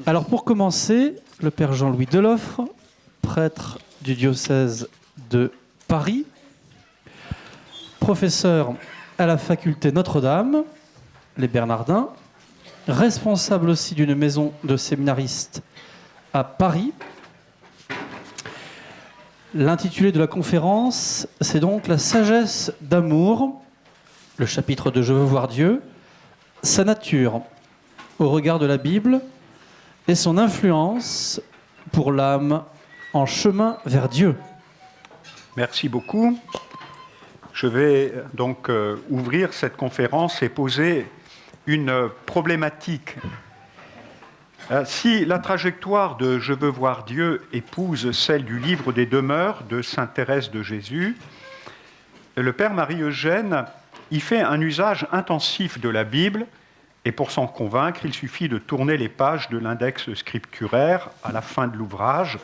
Alors pour commencer, le père Jean-Louis Deloffre, prêtre du diocèse de Paris, professeur à la faculté Notre-Dame, les Bernardins, responsable aussi d'une maison de séminaristes à Paris. L'intitulé de la conférence, c'est donc La sagesse d'amour, le chapitre de Je veux voir Dieu, sa nature au regard de la Bible et son influence pour l'âme en chemin vers Dieu. Merci beaucoup. Je vais donc ouvrir cette conférence et poser une problématique. Si la trajectoire de Je veux voir Dieu épouse celle du livre des demeures de sainte Thérèse de Jésus, le père Marie-Eugène y fait un usage intensif de la Bible, et pour s'en convaincre, il suffit de tourner les pages de l'index scripturaire à la fin de l'ouvrage,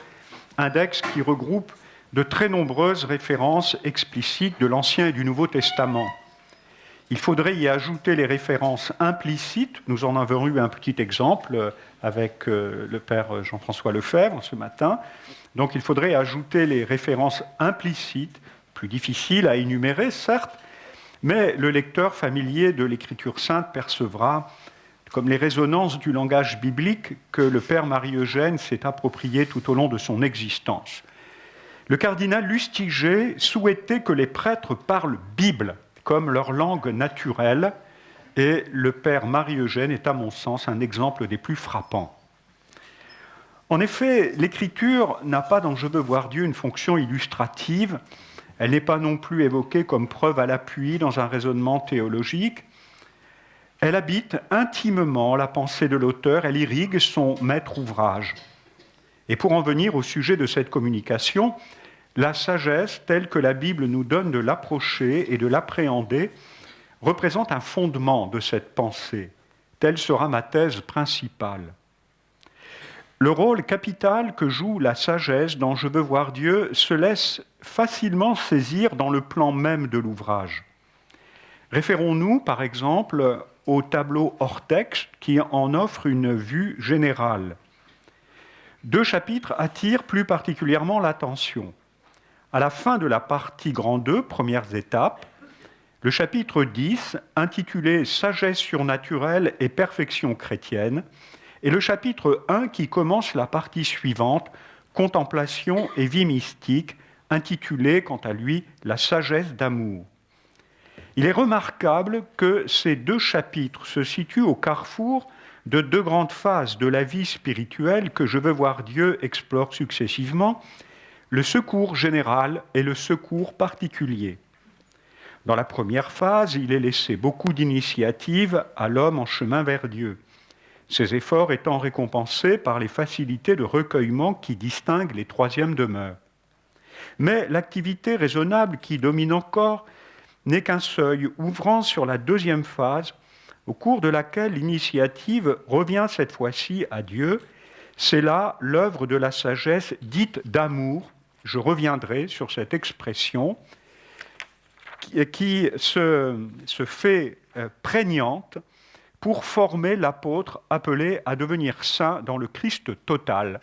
index qui regroupe de très nombreuses références explicites de l'Ancien et du Nouveau Testament. Il faudrait y ajouter les références implicites. Nous en avons eu un petit exemple avec le père Jean-François Lefebvre ce matin. Donc il faudrait ajouter les références implicites, plus difficiles à énumérer, certes, mais le lecteur familier de l'Écriture sainte percevra comme les résonances du langage biblique que le père Marie-Eugène s'est approprié tout au long de son existence. Le cardinal Lustiger souhaitait que les prêtres parlent Bible comme leur langue naturelle, et le père Marie-Eugène est à mon sens un exemple des plus frappants. En effet, l'Écriture n'a pas dans Je veux voir Dieu une fonction illustrative. Elle n'est pas non plus évoquée comme preuve à l'appui dans un raisonnement théologique. Elle habite intimement la pensée de l'auteur, elle irrigue son maître ouvrage. Et pour en venir au sujet de cette communication, la sagesse, telle que la Bible nous donne de l'approcher et de l'appréhender, représente un fondement de cette pensée. Telle sera ma thèse principale. Le rôle capital que joue la sagesse dans Je veux voir Dieu se laisse facilement saisir dans le plan même de l'ouvrage. Référons-nous, par exemple, au tableau hors texte qui en offre une vue générale. 2 chapitres attirent plus particulièrement l'attention. À la fin de la partie grand 2, premières étapes, le chapitre 10, intitulé « Sagesse surnaturelle et perfection chrétienne », et le chapitre 1 qui commence la partie suivante, Contemplation et vie mystique, intitulé quant à lui « La sagesse d'amour ». Il est remarquable que ces 2 chapitres se situent au carrefour de 2 grandes phases de la vie spirituelle que Je veux voir Dieu explore successivement, le secours général et le secours particulier. Dans la première phase, il est laissé beaucoup d'initiatives à l'homme en chemin vers Dieu, ses efforts étant récompensés par les facilités de recueillement qui distinguent les 3e demeures. Mais l'activité raisonnable qui domine encore n'est qu'un seuil ouvrant sur la 2e phase, au cours de laquelle l'initiative revient cette fois-ci à Dieu. C'est là l'œuvre de la sagesse dite d'amour. Je reviendrai sur cette expression qui se fait prégnante pour former l'apôtre appelé à devenir saint dans le Christ total.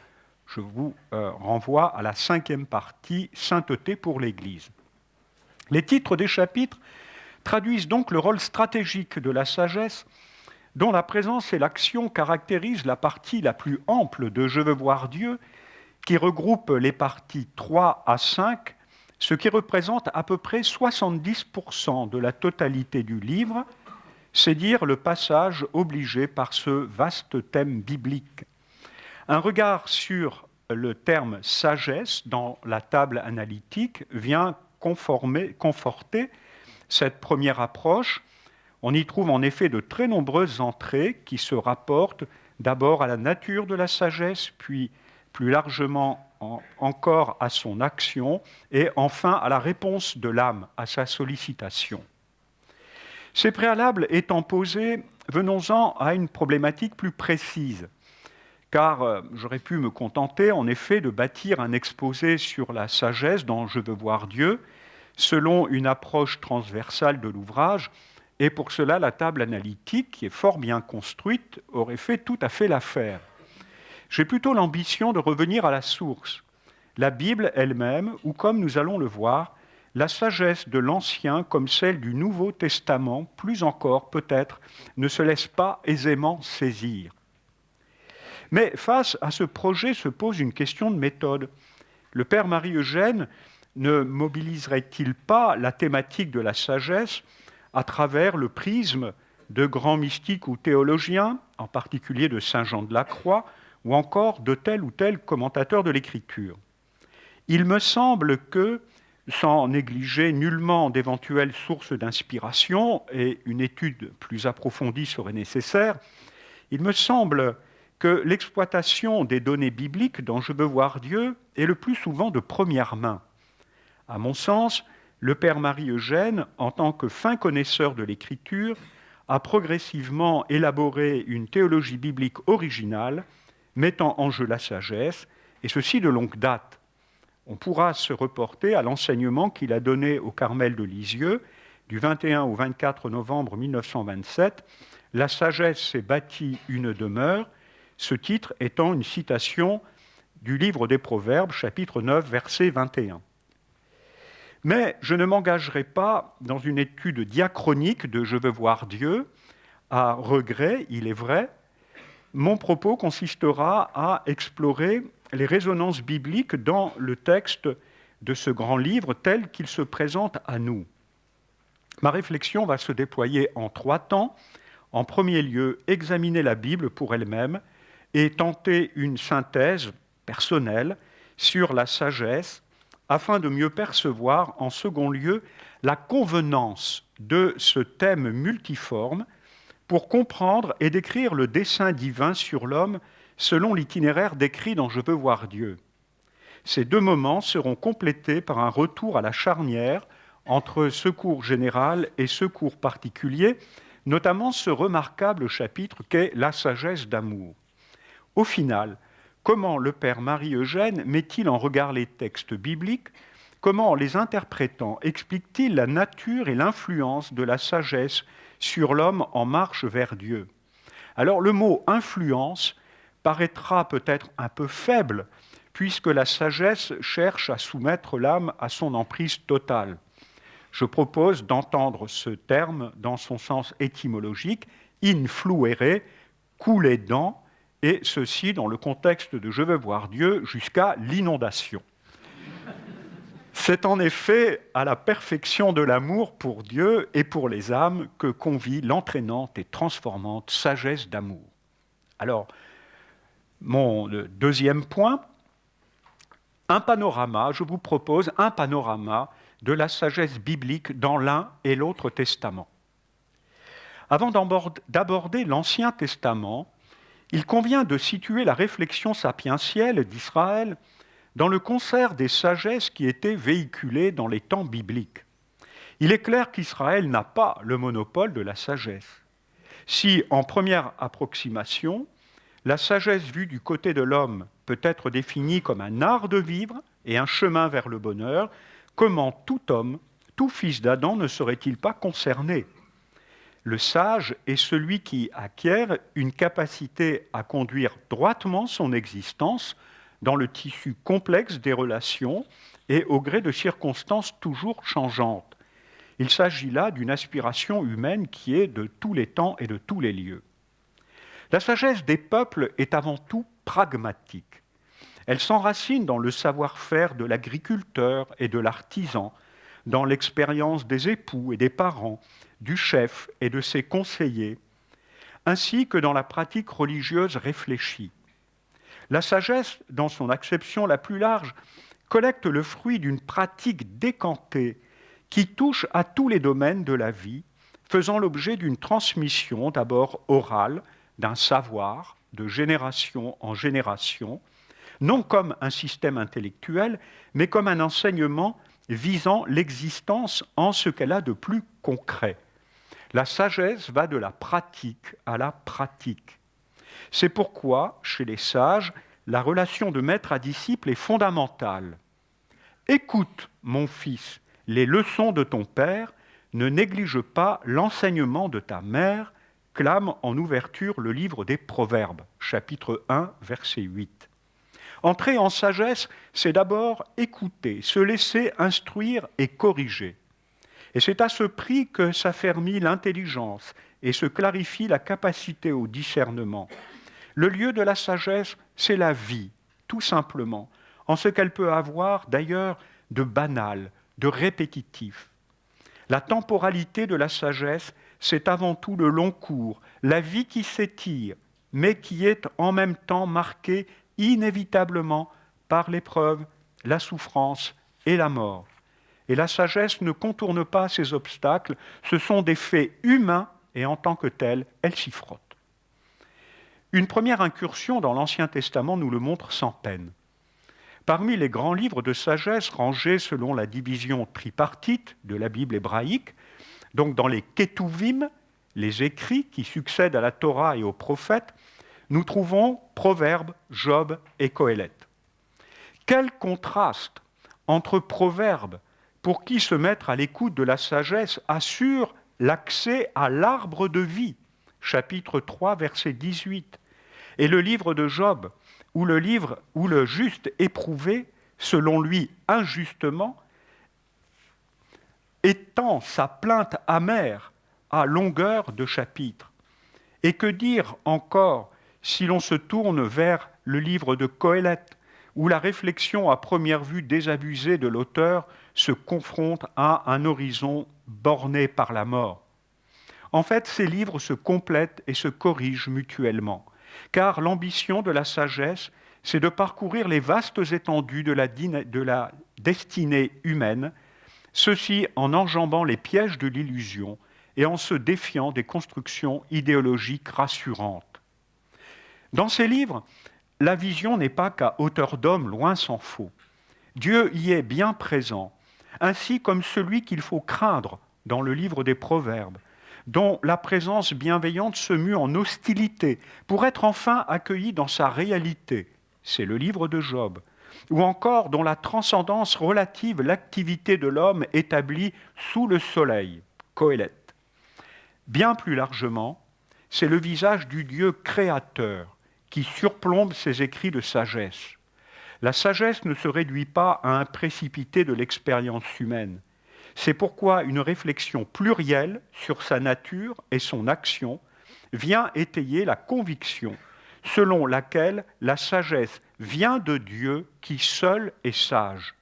Je vous renvoie à la 5e partie, Sainteté pour l'Église. Les titres des chapitres traduisent donc le rôle stratégique de la sagesse, dont la présence et l'action caractérisent la partie la plus ample de Je veux voir Dieu, qui regroupe les parties 3 à 5, ce qui représente à peu près 70% de la totalité du livre, c'est dire le passage obligé par ce vaste thème biblique. Un regard sur le terme sagesse dans la table analytique vient conforter cette première approche. On y trouve en effet de très nombreuses entrées qui se rapportent d'abord à la nature de la sagesse, puis plus largement encore à son action, et enfin à la réponse de l'âme à sa sollicitation. Ces préalables étant posés, venons-en à une problématique plus précise, car j'aurais pu me contenter en effet de bâtir un exposé sur la sagesse dans Je veux voir Dieu, selon une approche transversale de l'ouvrage, et pour cela la table analytique, qui est fort bien construite, aurait fait tout à fait l'affaire. J'ai plutôt l'ambition de revenir à la source, la Bible elle-même, ou comme nous allons le voir, la sagesse de l'Ancien comme celle du Nouveau Testament, plus encore peut-être, ne se laisse pas aisément saisir. Mais face à ce projet se pose une question de méthode. Le père Marie-Eugène ne mobiliserait-il pas la thématique de la sagesse à travers le prisme de grands mystiques ou théologiens, en particulier de saint Jean de la Croix, ou encore de tel ou tel commentateur de l'Écriture? Il me semble que, sans négliger nullement d'éventuelles sources d'inspiration, et une étude plus approfondie serait nécessaire, il me semble que l'exploitation des données bibliques dans Je veux voir Dieu est le plus souvent de première main. À mon sens, le père Marie-Eugène, en tant que fin connaisseur de l'Écriture, a progressivement élaboré une théologie biblique originale, mettant en jeu la sagesse, et ceci de longue date. On pourra se reporter à l'enseignement qu'il a donné au Carmel de Lisieux, du 21 au 24 novembre 1927, « La sagesse s'est bâtie une demeure », ce titre étant une citation du livre des Proverbes, chapitre 9, verset 21. Mais je ne m'engagerai pas dans une étude diachronique de « Je veux voir Dieu », à regret, il est vrai. Mon propos consistera à explorer les résonances bibliques dans le texte de ce grand livre tel qu'il se présente à nous. Ma réflexion va se déployer en 3 temps. En premier lieu, examiner la Bible pour elle-même et tenter une synthèse personnelle sur la sagesse afin de mieux percevoir, en second lieu, la convenance de ce thème multiforme pour comprendre et décrire le dessein divin sur l'homme selon l'itinéraire décrit dans Je veux voir Dieu. Ces 2 moments seront complétés par un retour à la charnière entre ce cours général et ce cours particulier, notamment ce remarquable chapitre qu'est la sagesse d'amour. Au final, comment le père Marie-Eugène met-il en regard les textes bibliques? Comment, les interprétant, explique-t-il la nature et l'influence de la sagesse sur l'homme en marche vers Dieu? Alors le mot « influence » paraîtra peut-être un peu faible, puisque la sagesse cherche à soumettre l'âme à son emprise totale. Je propose d'entendre ce terme dans son sens étymologique, influere, couler dans, et ceci dans le contexte de Je veux voir Dieu jusqu'à l'inondation. C'est en effet à la perfection de l'amour pour Dieu et pour les âmes que convie l'entraînante et transformante sagesse d'amour. Alors, mon deuxième point, je vous propose un panorama de la sagesse biblique dans l'un et l'autre testament. Avant d'aborder l'Ancien Testament, il convient de situer la réflexion sapientielle d'Israël dans le concert des sagesses qui étaient véhiculées dans les temps bibliques. Il est clair qu'Israël n'a pas le monopole de la sagesse. Si, en première approximation, la sagesse vue du côté de l'homme peut être définie comme un art de vivre et un chemin vers le bonheur, comment tout homme, tout fils d'Adam ne serait-il pas concerné? Le sage est celui qui acquiert une capacité à conduire droitement son existence dans le tissu complexe des relations et au gré de circonstances toujours changeantes. Il s'agit là d'une aspiration humaine qui est de tous les temps et de tous les lieux. La sagesse des peuples est avant tout pragmatique. Elle s'enracine dans le savoir-faire de l'agriculteur et de l'artisan, dans l'expérience des époux et des parents, du chef et de ses conseillers, ainsi que dans la pratique religieuse réfléchie. La sagesse, dans son acception la plus large, collecte le fruit d'une pratique décantée qui touche à tous les domaines de la vie, faisant l'objet d'une transmission d'abord orale, d'un savoir, de génération en génération, non comme un système intellectuel, mais comme un enseignement visant l'existence en ce qu'elle a de plus concret. La sagesse va de la pratique à la pratique. C'est pourquoi, chez les sages, la relation de maître à disciple est fondamentale. « Écoute, mon fils, les leçons de ton père, ne néglige pas l'enseignement de ta mère, clame en ouverture le livre des Proverbes, chapitre 1, verset 8. Entrer en sagesse, c'est d'abord écouter, se laisser instruire et corriger. Et c'est à ce prix que s'affermit l'intelligence et se clarifie la capacité au discernement. Le lieu de la sagesse, c'est la vie, tout simplement, en ce qu'elle peut avoir d'ailleurs de banal, de répétitif. La temporalité de la sagesse, c'est avant tout le long cours, la vie qui s'étire, mais qui est en même temps marquée inévitablement par l'épreuve, la souffrance et la mort. Et la sagesse ne contourne pas ces obstacles, ce sont des faits humains et en tant que tels, elle s'y frotte. Une première incursion dans l'Ancien Testament nous le montre sans peine. Parmi les grands livres de sagesse rangés selon la division tripartite de la Bible hébraïque, donc dans les Ketuvim, les écrits qui succèdent à la Torah et aux prophètes, nous trouvons Proverbes, Job et Qoéleth. Quel contraste entre Proverbes, pour qui se mettre à l'écoute de la sagesse assure l'accès à l'arbre de vie, chapitre 3, verset 18, et le livre de Job, où le juste éprouvé, selon lui injustement, étend sa plainte amère à longueur de chapitre. Et que dire encore si l'on se tourne vers le livre de Qoéleth, où la réflexion à première vue désabusée de l'auteur se confronte à un horizon borné par la mort. En fait, ces livres se complètent et se corrigent mutuellement, car l'ambition de la sagesse, c'est de parcourir les vastes étendues de la destinée humaine, ceci en enjambant les pièges de l'illusion et en se défiant des constructions idéologiques rassurantes. Dans ces livres, la vision n'est pas qu'à hauteur d'homme, loin s'en faut. Dieu y est bien présent, ainsi comme celui qu'il faut craindre dans le livre des Proverbes, dont la présence bienveillante se mue en hostilité pour être enfin accueillie dans sa réalité. C'est le livre de Job. Ou encore dont la transcendance relative l'activité de l'homme établie sous le soleil, Qoéleth. Bien plus largement, c'est le visage du Dieu créateur qui surplombe ces écrits de sagesse. La sagesse ne se réduit pas à un précipité de l'expérience humaine. C'est pourquoi une réflexion plurielle sur sa nature et son action vient étayer la conviction selon laquelle la sagesse vient de Dieu qui seul est sage.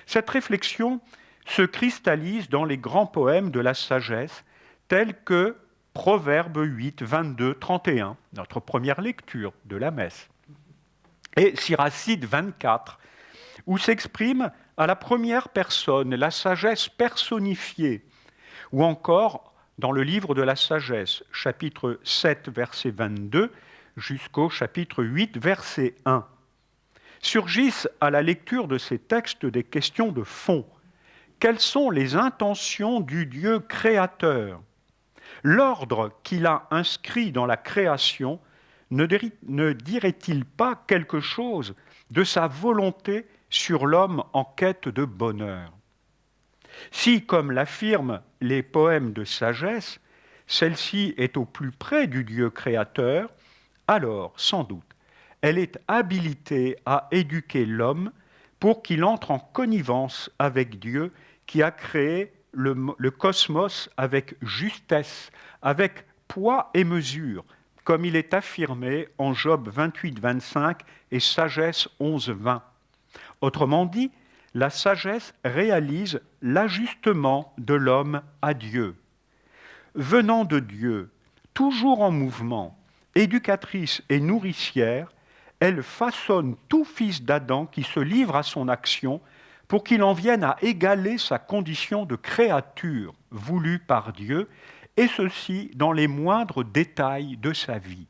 Cette réflexion se cristallise dans les grands poèmes de la sagesse tels que Proverbes 8, 22, 31, notre première lecture de la messe, et Siracide 24, où s'exprime à la première personne la sagesse personnifiée, ou encore dans le livre de la sagesse, chapitre 7, verset 22, jusqu'au chapitre 8, verset 1. Surgissent à la lecture de ces textes des questions de fond. Quelles sont les intentions du Dieu créateur ? L'ordre qu'il a inscrit dans la création ne dirait-il pas quelque chose de sa volonté sur l'homme en quête de bonheur ? Si, comme l'affirment les poèmes de sagesse, celle-ci est au plus près du Dieu créateur, alors, sans doute, elle est habilitée à éduquer l'homme pour qu'il entre en connivence avec Dieu qui a créé le cosmos avec justesse, avec poids et mesure, comme il est affirmé en Job 28, 25 et Sagesse 11, 20. Autrement dit, la sagesse réalise l'ajustement de l'homme à Dieu. Venant de Dieu, toujours en mouvement, éducatrice et nourricière, elle façonne tout fils d'Adam qui se livre à son action pour qu'il en vienne à égaler sa condition de créature voulue par Dieu, et ceci dans les moindres détails de sa vie.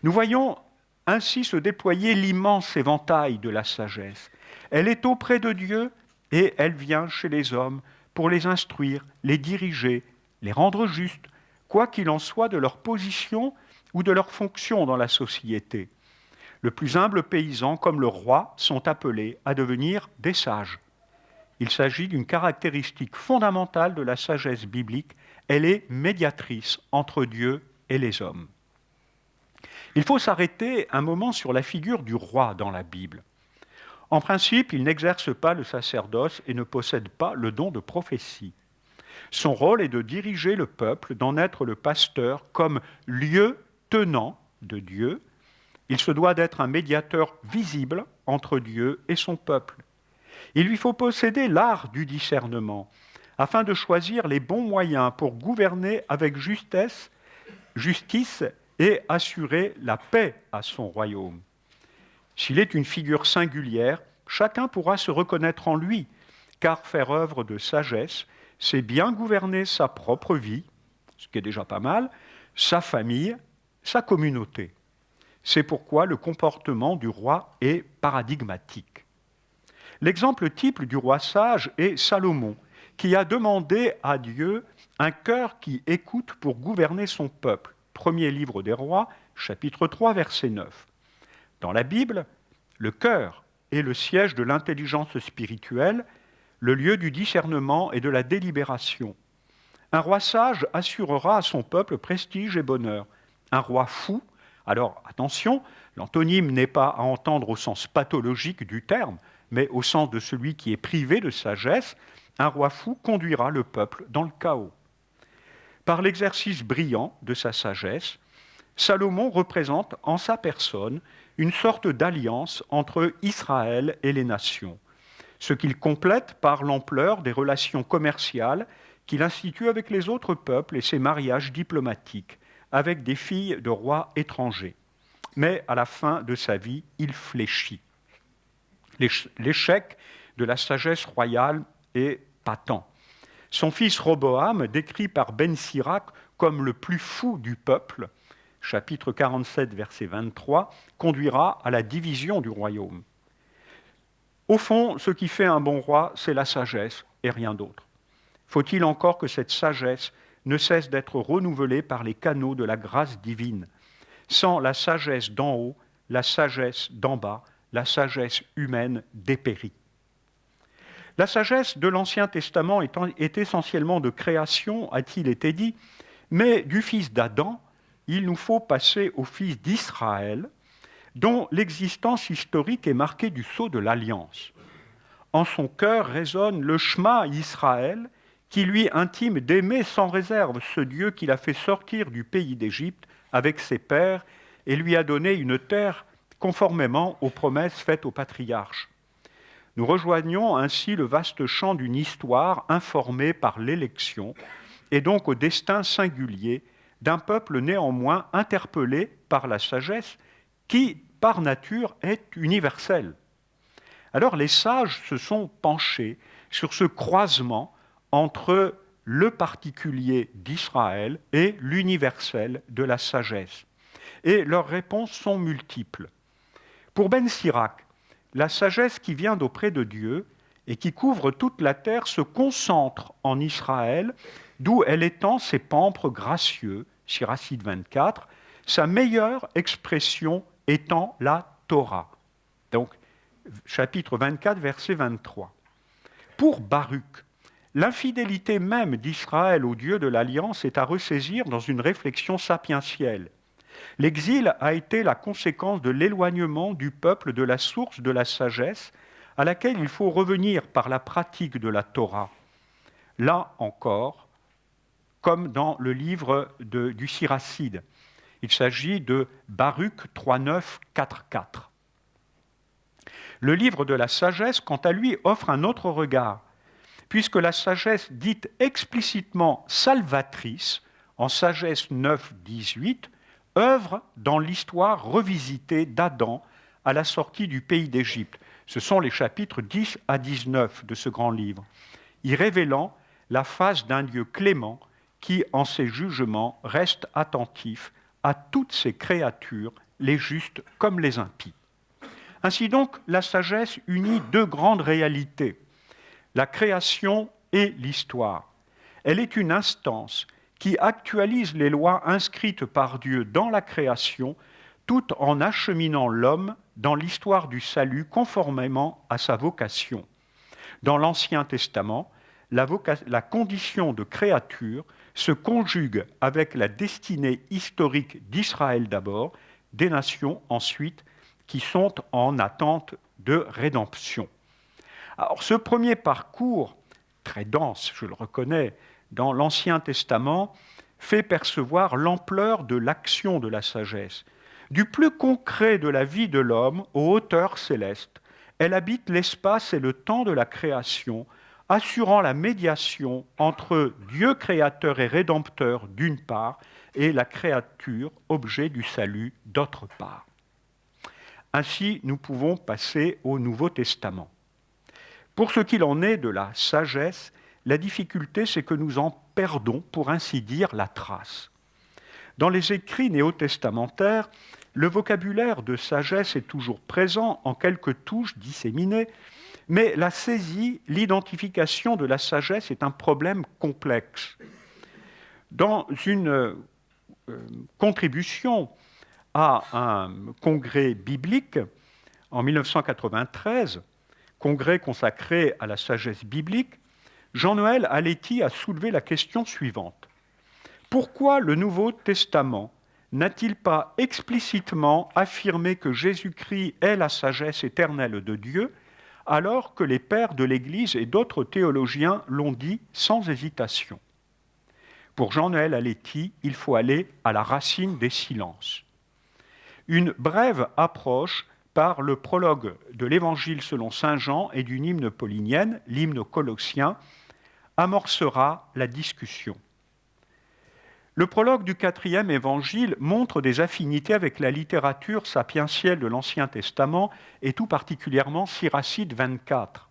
Nous voyons ainsi se déployer l'immense éventail de la sagesse. Elle est auprès de Dieu et elle vient chez les hommes pour les instruire, les diriger, les rendre justes, quoi qu'il en soit de leur position ou de leur fonction dans la société. Le plus humble paysan comme le roi sont appelés à devenir des sages. Il s'agit d'une caractéristique fondamentale de la sagesse biblique, Elle est médiatrice entre Dieu et les hommes. Il faut s'arrêter un moment sur la figure du roi dans la Bible. En principe, il n'exerce pas le sacerdoce et ne possède pas le don de prophétie. Son rôle est de diriger le peuple, d'en être le pasteur comme lieu tenant de Dieu. Il se doit d'être un médiateur visible entre Dieu et son peuple. Il lui faut posséder l'art du discernement, afin de choisir les bons moyens pour gouverner avec justice et assurer la paix à son royaume. S'il est une figure singulière, chacun pourra se reconnaître en lui, car faire œuvre de sagesse, c'est bien gouverner sa propre vie, ce qui est déjà pas mal, sa famille, sa communauté. C'est pourquoi le comportement du roi est paradigmatique. L'exemple type du roi sage est Salomon, qui a demandé à Dieu un cœur qui écoute pour gouverner son peuple. Premier livre des rois, chapitre 3, verset 9. Dans la Bible, le cœur est le siège de l'intelligence spirituelle, le lieu du discernement et de la délibération. Un roi sage assurera à son peuple prestige et bonheur. Un roi fou, alors attention, l'antonyme n'est pas à entendre au sens pathologique du terme, mais au sens de celui qui est privé de sagesse, un roi fou conduira le peuple dans le chaos. Par l'exercice brillant de sa sagesse, Salomon représente en sa personne une sorte d'alliance entre Israël et les nations, ce qu'il complète par l'ampleur des relations commerciales qu'il institue avec les autres peuples et ses mariages diplomatiques avec des filles de rois étrangers. Mais à la fin de sa vie, il fléchit. L'échec de la sagesse royale est patent. Son fils Roboam, décrit par Ben Sirac comme le plus fou du peuple, chapitre 47, verset 23, conduira à la division du royaume. Au fond, ce qui fait un bon roi, c'est la sagesse et rien d'autre. Faut-il encore que cette sagesse ne cesse d'être renouvelée par les canaux de la grâce divine. Sans la sagesse d'en haut, la sagesse d'en bas, la sagesse humaine dépérit. La sagesse de l'Ancien Testament est essentiellement de création, a-t-il été dit, mais du fils d'Adam, il nous faut passer au fils d'Israël, dont l'existence historique est marquée du sceau de l'alliance. En son cœur résonne le Shema Israël, qui lui intime d'aimer sans réserve ce Dieu qu'il a fait sortir du pays d'Égypte avec ses pères et lui a donné une terre conformément aux promesses faites aux patriarches. Nous rejoignons ainsi le vaste champ d'une histoire informée par l'élection et donc au destin singulier d'un peuple néanmoins interpellé par la sagesse qui, par nature, est universelle. Alors les sages se sont penchés sur ce croisement entre le particulier d'Israël et l'universel de la sagesse. Et leurs réponses sont multiples. Pour Ben Sirac, la sagesse qui vient d'auprès de Dieu et qui couvre toute la terre se concentre en Israël, d'où elle étend ses pampres gracieux, Siracide 24, sa meilleure expression étant la Torah. Donc, chapitre 24, verset 23. Pour Baruch, l'infidélité même d'Israël au Dieu de l'Alliance est à ressaisir dans une réflexion sapientielle. L'exil a été la conséquence de l'éloignement du peuple de la source de la sagesse à laquelle il faut revenir par la pratique de la Torah. Là encore, comme dans le livre du Siracide, il s'agit de Baruch 3.9, 4.4. Le livre de la sagesse, quant à lui, offre un autre regard, puisque la sagesse dite explicitement salvatrice, en Sagesse 9, 18, œuvre dans l'histoire revisitée d'Adam à la sortie du pays d'Égypte. Ce sont les chapitres 10 à 19 de ce grand livre, y révélant la face d'un Dieu clément qui, en ses jugements, reste attentif à toutes ses créatures, les justes comme les impies. Ainsi donc, la sagesse unit deux grandes réalités, la création et l'histoire. Elle est une instance qui actualise les lois inscrites par Dieu dans la création, tout en acheminant l'homme dans l'histoire du salut conformément à sa vocation. Dans l'Ancien Testament, la condition de créature se conjugue avec la destinée historique d'Israël d'abord, des nations ensuite, qui sont en attente de rédemption. Alors ce premier parcours, très dense, je le reconnais, dans l'Ancien Testament, fait percevoir l'ampleur de l'action de la sagesse. Du plus concret de la vie de l'homme aux hauteurs célestes, elle habite l'espace et le temps de la création, assurant la médiation entre Dieu créateur et rédempteur d'une part et la créature, objet du salut, d'autre part. Ainsi, nous pouvons passer au Nouveau Testament. Pour ce qu'il en est de la sagesse, la difficulté, c'est que nous en perdons, pour ainsi dire, la trace. Dans les écrits néo-testamentaires, le vocabulaire de sagesse est toujours présent en quelques touches disséminées, mais la saisie, l'identification de la sagesse est un problème complexe. Dans une contribution à un congrès biblique en 1993, congrès consacré à la sagesse biblique, Jean-Noël Aletti a soulevé la question suivante. Pourquoi le Nouveau Testament n'a-t-il pas explicitement affirmé que Jésus-Christ est la sagesse éternelle de Dieu, alors que les pères de l'Église et d'autres théologiens l'ont dit sans hésitation? Pour Jean-Noël Aletti, il faut aller à la racine des silences. Une brève approche par le prologue de l'Évangile selon saint Jean et d'une hymne paulinienne, l'hymne aux Colossiens, amorcera la discussion. Le prologue du 4e évangile montre des affinités avec la littérature sapientielle de l'Ancien Testament et tout particulièrement Siracide 24.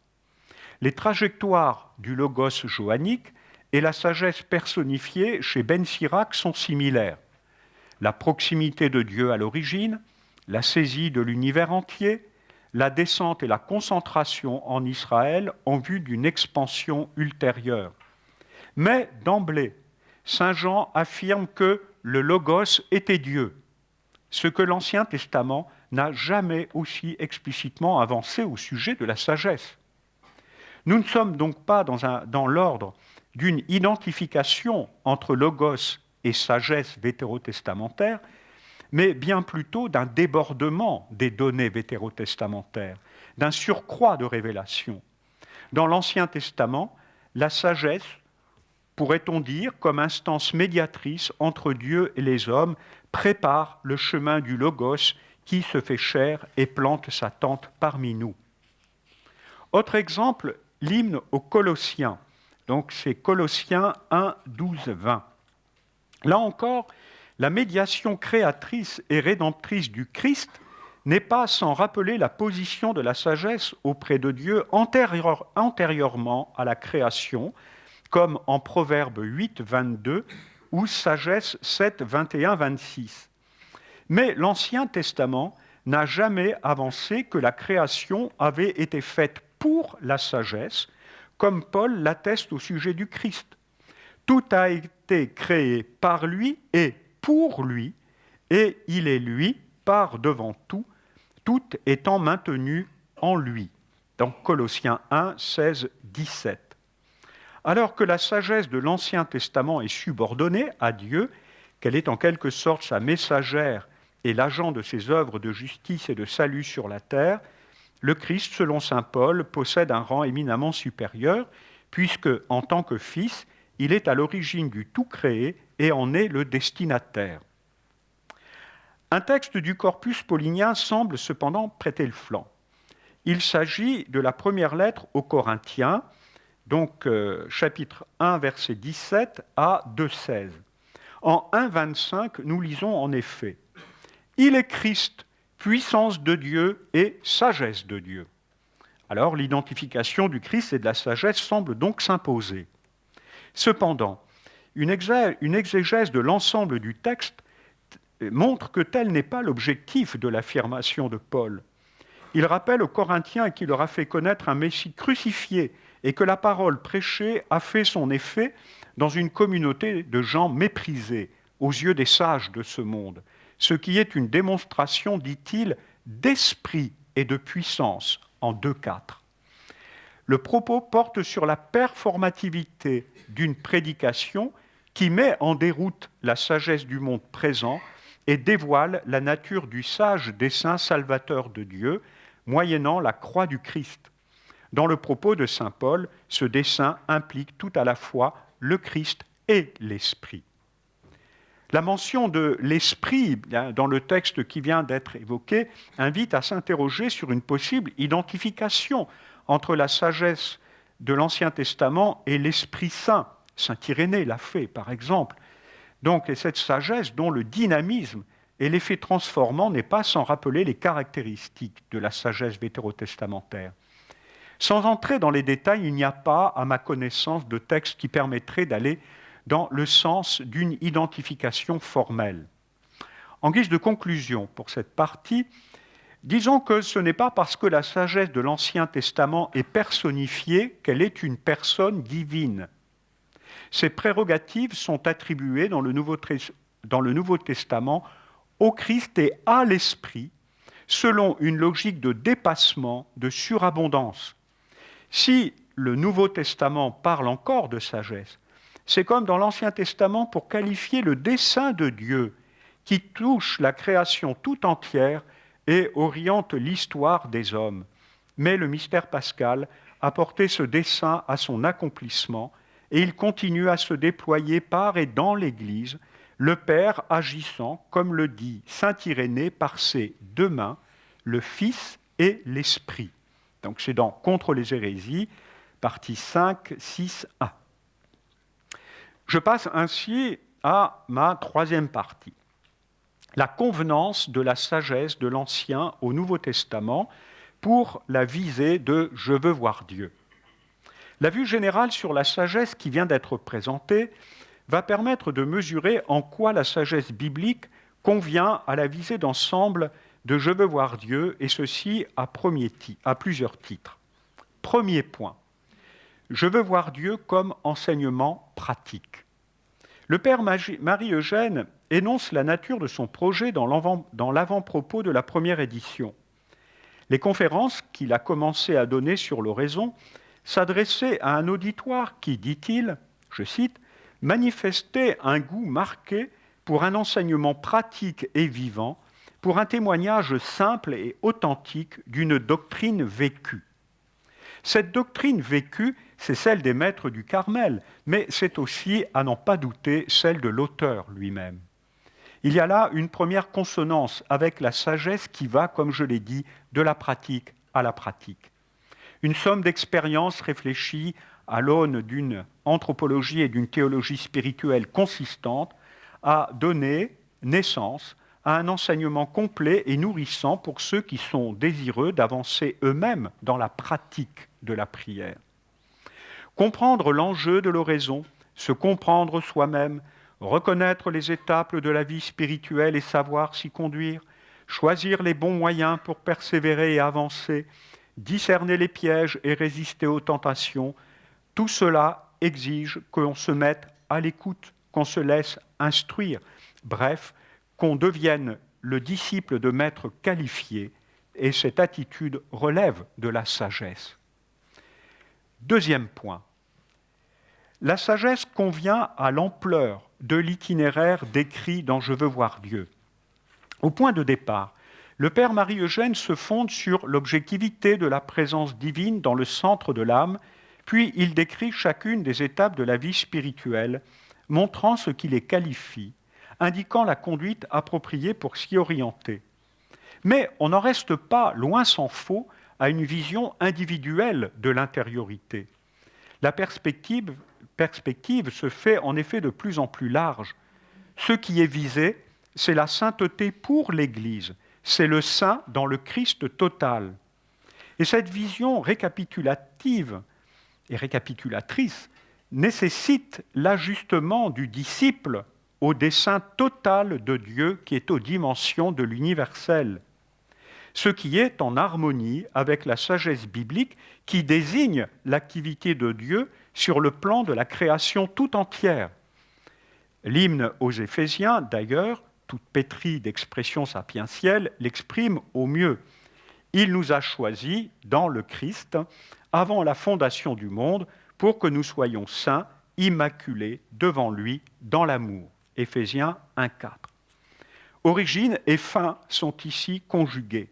Les trajectoires du logos johannique et la sagesse personnifiée chez Ben Sirac sont similaires. La proximité de Dieu à l'origine, la saisie de l'univers entier, la descente et la concentration en Israël en vue d'une expansion ultérieure. Mais d'emblée, saint Jean affirme que le Logos était Dieu, ce que l'Ancien Testament n'a jamais aussi explicitement avancé au sujet de la sagesse. Nous ne sommes donc pas dans l'ordre d'une identification entre Logos et sagesse vétérotestamentaire, mais bien plutôt d'un débordement des données vétérotestamentaires, d'un surcroît de révélation. Dans l'Ancien Testament, la sagesse, pourrait-on dire, comme instance médiatrice entre Dieu et les hommes, prépare le chemin du Logos qui se fait chair et plante sa tente parmi nous. Autre exemple, l'hymne aux Colossiens. Donc c'est Colossiens 1, 12, 20. Là encore, la médiation créatrice et rédemptrice du Christ n'est pas sans rappeler la position de la sagesse auprès de Dieu antérieurement à la création, comme en Proverbe 8, 22 ou Sagesse 7, 21, 26. Mais l'Ancien Testament n'a jamais avancé que la création avait été faite pour la sagesse, comme Paul l'atteste au sujet du Christ. Tout a été créé par lui et pour lui, et il est lui par devant tout, tout étant maintenu en lui. Dans Colossiens 1, 16, 17. Alors que la sagesse de l'Ancien Testament est subordonnée à Dieu, qu'elle est en quelque sorte sa messagère et l'agent de ses œuvres de justice et de salut sur la terre, le Christ, selon saint Paul, possède un rang éminemment supérieur, puisque, en tant que Fils, il est à l'origine du tout créé et en est le destinataire. Un texte du corpus paulinien semble cependant prêter le flanc. Il s'agit de la première lettre aux Corinthiens, donc chapitre 1, verset 17 à 2,16. En 1,25, nous lisons en effet « Il est Christ, puissance de Dieu et sagesse de Dieu ». Alors l'identification du Christ et de la sagesse semble donc s'imposer. Cependant, une exégèse de l'ensemble du texte montre que tel n'est pas l'objectif de l'affirmation de Paul. Il rappelle aux Corinthiens qu'il leur a fait connaître un Messie crucifié et que la parole prêchée a fait son effet dans une communauté de gens méprisés aux yeux des sages de ce monde, ce qui est une démonstration, dit-il, d'esprit et de puissance en 2,4. Le propos porte sur la performativité d'une prédication qui met en déroute la sagesse du monde présent et dévoile la nature du sage dessein salvateur de Dieu, moyennant la croix du Christ. Dans le propos de saint Paul, ce dessein implique tout à la fois le Christ et l'Esprit. La mention de l'Esprit dans le texte qui vient d'être évoqué invite à s'interroger sur une possible identification entre la sagesse de l'Ancien Testament et l'Esprit Saint. Saint Irénée l'a fait, par exemple. Donc, et cette sagesse dont le dynamisme et l'effet transformant n'est pas sans rappeler les caractéristiques de la sagesse vétérotestamentaire. Sans entrer dans les détails, il n'y a pas, à ma connaissance, de texte qui permettrait d'aller dans le sens d'une identification formelle. En guise de conclusion pour cette partie, disons que ce n'est pas parce que la sagesse de l'Ancien Testament est personnifiée qu'elle est une personne divine. Ses prérogatives sont attribuées dans le Nouveau Testament au Christ et à l'Esprit, selon une logique de dépassement, de surabondance. Si le Nouveau Testament parle encore de sagesse, c'est comme dans l'Ancien Testament pour qualifier le dessein de Dieu qui touche la création tout entière et oriente l'histoire des hommes. Mais le mystère pascal a porté ce dessein à son accomplissement et il continue à se déployer par et dans l'Église, le Père agissant, comme le dit saint Irénée, par ses deux mains, le Fils et l'Esprit. Donc c'est dans Contre les hérésies, partie 5, 6a. Je passe ainsi à ma troisième partie. La convenance de la sagesse de l'Ancien au Nouveau Testament pour la visée de « Je veux voir Dieu ». La vue générale sur la sagesse qui vient d'être présentée va permettre de mesurer en quoi la sagesse biblique convient à la visée d'ensemble de « Je veux voir Dieu », et ceci à plusieurs titres. Premier point, je veux voir Dieu comme enseignement pratique. Le père Marie-Eugène énonce la nature de son projet dans l'avant-propos de la première édition. Les conférences qu'il a commencé à donner sur l'oraison s'adressaient à un auditoire qui, dit-il, je cite, « manifestait un goût marqué pour un enseignement pratique et vivant, pour un témoignage simple et authentique d'une doctrine vécue. » Cette doctrine vécue, c'est celle des maîtres du Carmel, mais c'est aussi, à n'en pas douter, celle de l'auteur lui-même. Il y a là une première consonance avec la sagesse qui va, comme je l'ai dit, de la pratique à la pratique. Une somme d'expériences réfléchies à l'aune d'une anthropologie et d'une théologie spirituelle consistante a donné naissance à un enseignement complet et nourrissant pour ceux qui sont désireux d'avancer eux-mêmes dans la pratique de la prière. Comprendre l'enjeu de l'oraison, se comprendre soi-même, reconnaître les étapes de la vie spirituelle et savoir s'y conduire, choisir les bons moyens pour persévérer et avancer, discerner les pièges et résister aux tentations, tout cela exige qu'on se mette à l'écoute, qu'on se laisse instruire, bref, qu'on devienne le disciple de maîtres qualifiés, et cette attitude relève de la sagesse. Deuxième point, la sagesse convient à l'ampleur de l'itinéraire décrit dans « Je veux voir Dieu ». Au point de départ, le père Marie-Eugène se fonde sur l'objectivité de la présence divine dans le centre de l'âme, puis il décrit chacune des étapes de la vie spirituelle, montrant ce qui les qualifie, indiquant la conduite appropriée pour s'y orienter. Mais on n'en reste pas, loin s'en faut, à une vision individuelle de l'intériorité. La perspective se fait en effet de plus en plus large. Ce qui est visé, c'est la sainteté pour l'Église, c'est le saint dans le Christ total. Et cette vision récapitulative et récapitulatrice nécessite l'ajustement du disciple au dessein total de Dieu qui est aux dimensions de l'universel, ce qui est en harmonie avec la sagesse biblique qui désigne l'activité de Dieu sur le plan de la création tout entière. L'hymne aux Éphésiens, d'ailleurs, toute pétrie d'expressions sapientielles, l'exprime au mieux. Il nous a choisis dans le Christ avant la fondation du monde, pour que nous soyons saints, immaculés devant lui dans l'amour. Éphésiens 1,4. Origine et fin sont ici conjuguées.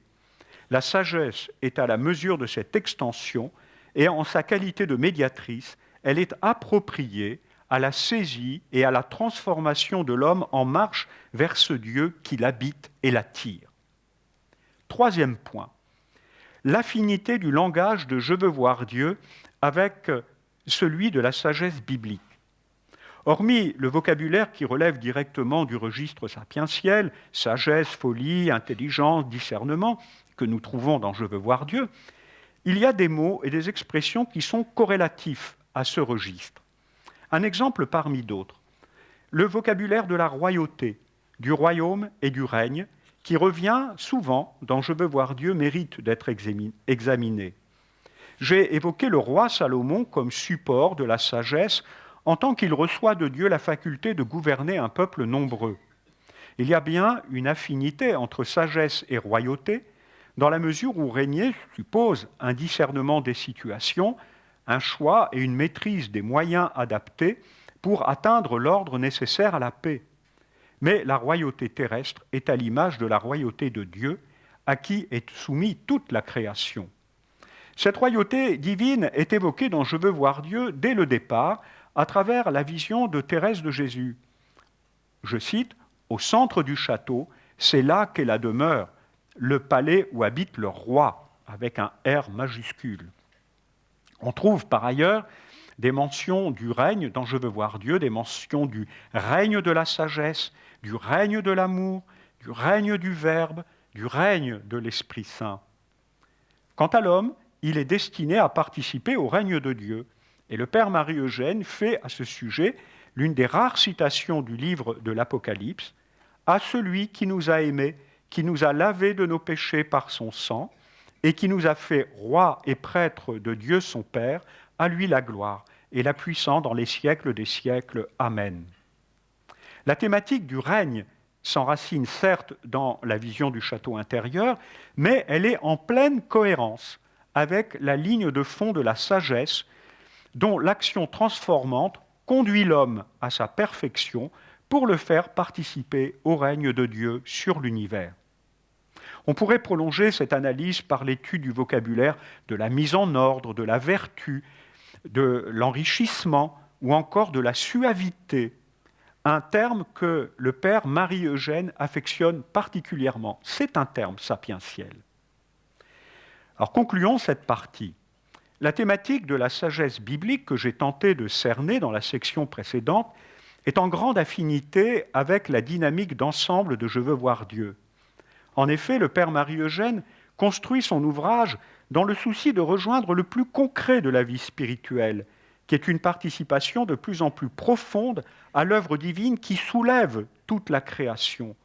La sagesse est à la mesure de cette extension et en sa qualité de médiatrice, elle est appropriée à la saisie et à la transformation de l'homme en marche vers ce Dieu qui l'habite et l'attire. Troisième point, l'affinité du langage de « je veux voir Dieu » avec celui de la sagesse biblique. Hormis le vocabulaire qui relève directement du registre sapientiel, sagesse, folie, intelligence, discernement, que nous trouvons dans « je veux voir Dieu », il y a des mots et des expressions qui sont corrélatifs à ce registre. Un exemple parmi d'autres, le vocabulaire de la royauté, du royaume et du règne, qui revient souvent dans « je veux voir Dieu » mérite d'être examiné. J'ai évoqué le roi Salomon comme support de la sagesse en tant qu'il reçoit de Dieu la faculté de gouverner un peuple nombreux. Il y a bien une affinité entre sagesse et royauté, dans la mesure où régner suppose un discernement des situations, un choix et une maîtrise des moyens adaptés pour atteindre l'ordre nécessaire à la paix. Mais la royauté terrestre est à l'image de la royauté de Dieu, à qui est soumise toute la création. Cette royauté divine est évoquée dans « Je veux voir Dieu » dès le départ, à travers la vision de Thérèse de Jésus. Je cite, « Au centre du château, c'est là qu'est la demeure, le palais où habite le roi », avec un R majuscule. On trouve par ailleurs des mentions du règne dans « Je veux voir Dieu », des mentions du règne de la sagesse, du règne de l'amour, du règne du Verbe, du règne de l'Esprit Saint. Quant à l'homme, il est destiné à participer au règne de Dieu. Et le Père Marie-Eugène fait à ce sujet l'une des rares citations du livre de l'Apocalypse, « À celui qui nous a aimés, qui nous a lavés de nos péchés par son sang, et qui nous a fait roi et prêtre de Dieu son Père, à lui la gloire et la puissance dans les siècles des siècles. Amen. » La thématique du règne s'enracine certes dans la vision du château intérieur, mais elle est en pleine cohérence avec la ligne de fond de la sagesse, dont l'action transformante conduit l'homme à sa perfection pour le faire participer au règne de Dieu sur l'univers. On pourrait prolonger cette analyse par l'étude du vocabulaire de la mise en ordre, de la vertu, de l'enrichissement ou encore de la suavité, un terme que le Père Marie-Eugène affectionne particulièrement. C'est un terme sapientiel. Alors concluons cette partie. La thématique de la sagesse biblique que j'ai tenté de cerner dans la section précédente est en grande affinité avec la dynamique d'ensemble de « Je veux voir Dieu ». En effet, le Père Marie-Eugène construit son ouvrage dans le souci de rejoindre le plus concret de la vie spirituelle, qui est une participation de plus en plus profonde à l'œuvre divine qui soulève toute la création.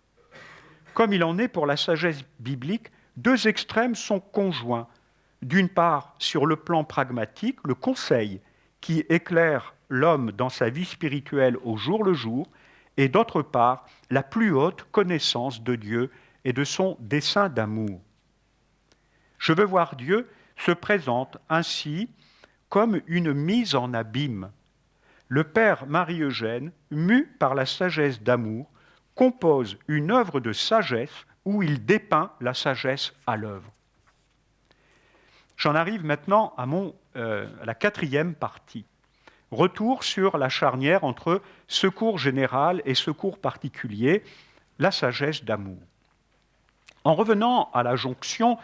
Comme il en est pour la sagesse biblique, deux extrêmes sont conjoints. D'une part, sur le plan pragmatique, le conseil qui éclaire l'homme dans sa vie spirituelle au jour le jour, et d'autre part, la plus haute connaissance de Dieu et de son dessein d'amour. Je veux voir Dieu se présente ainsi comme une mise en abîme. Le Père Marie-Eugène, mu par la sagesse d'amour, compose une œuvre de sagesse où il dépeint la sagesse à l'œuvre. J'en arrive maintenant à la quatrième partie. Retour sur la charnière entre secours général et secours particulier, la sagesse d'amour. En revenant à la jonction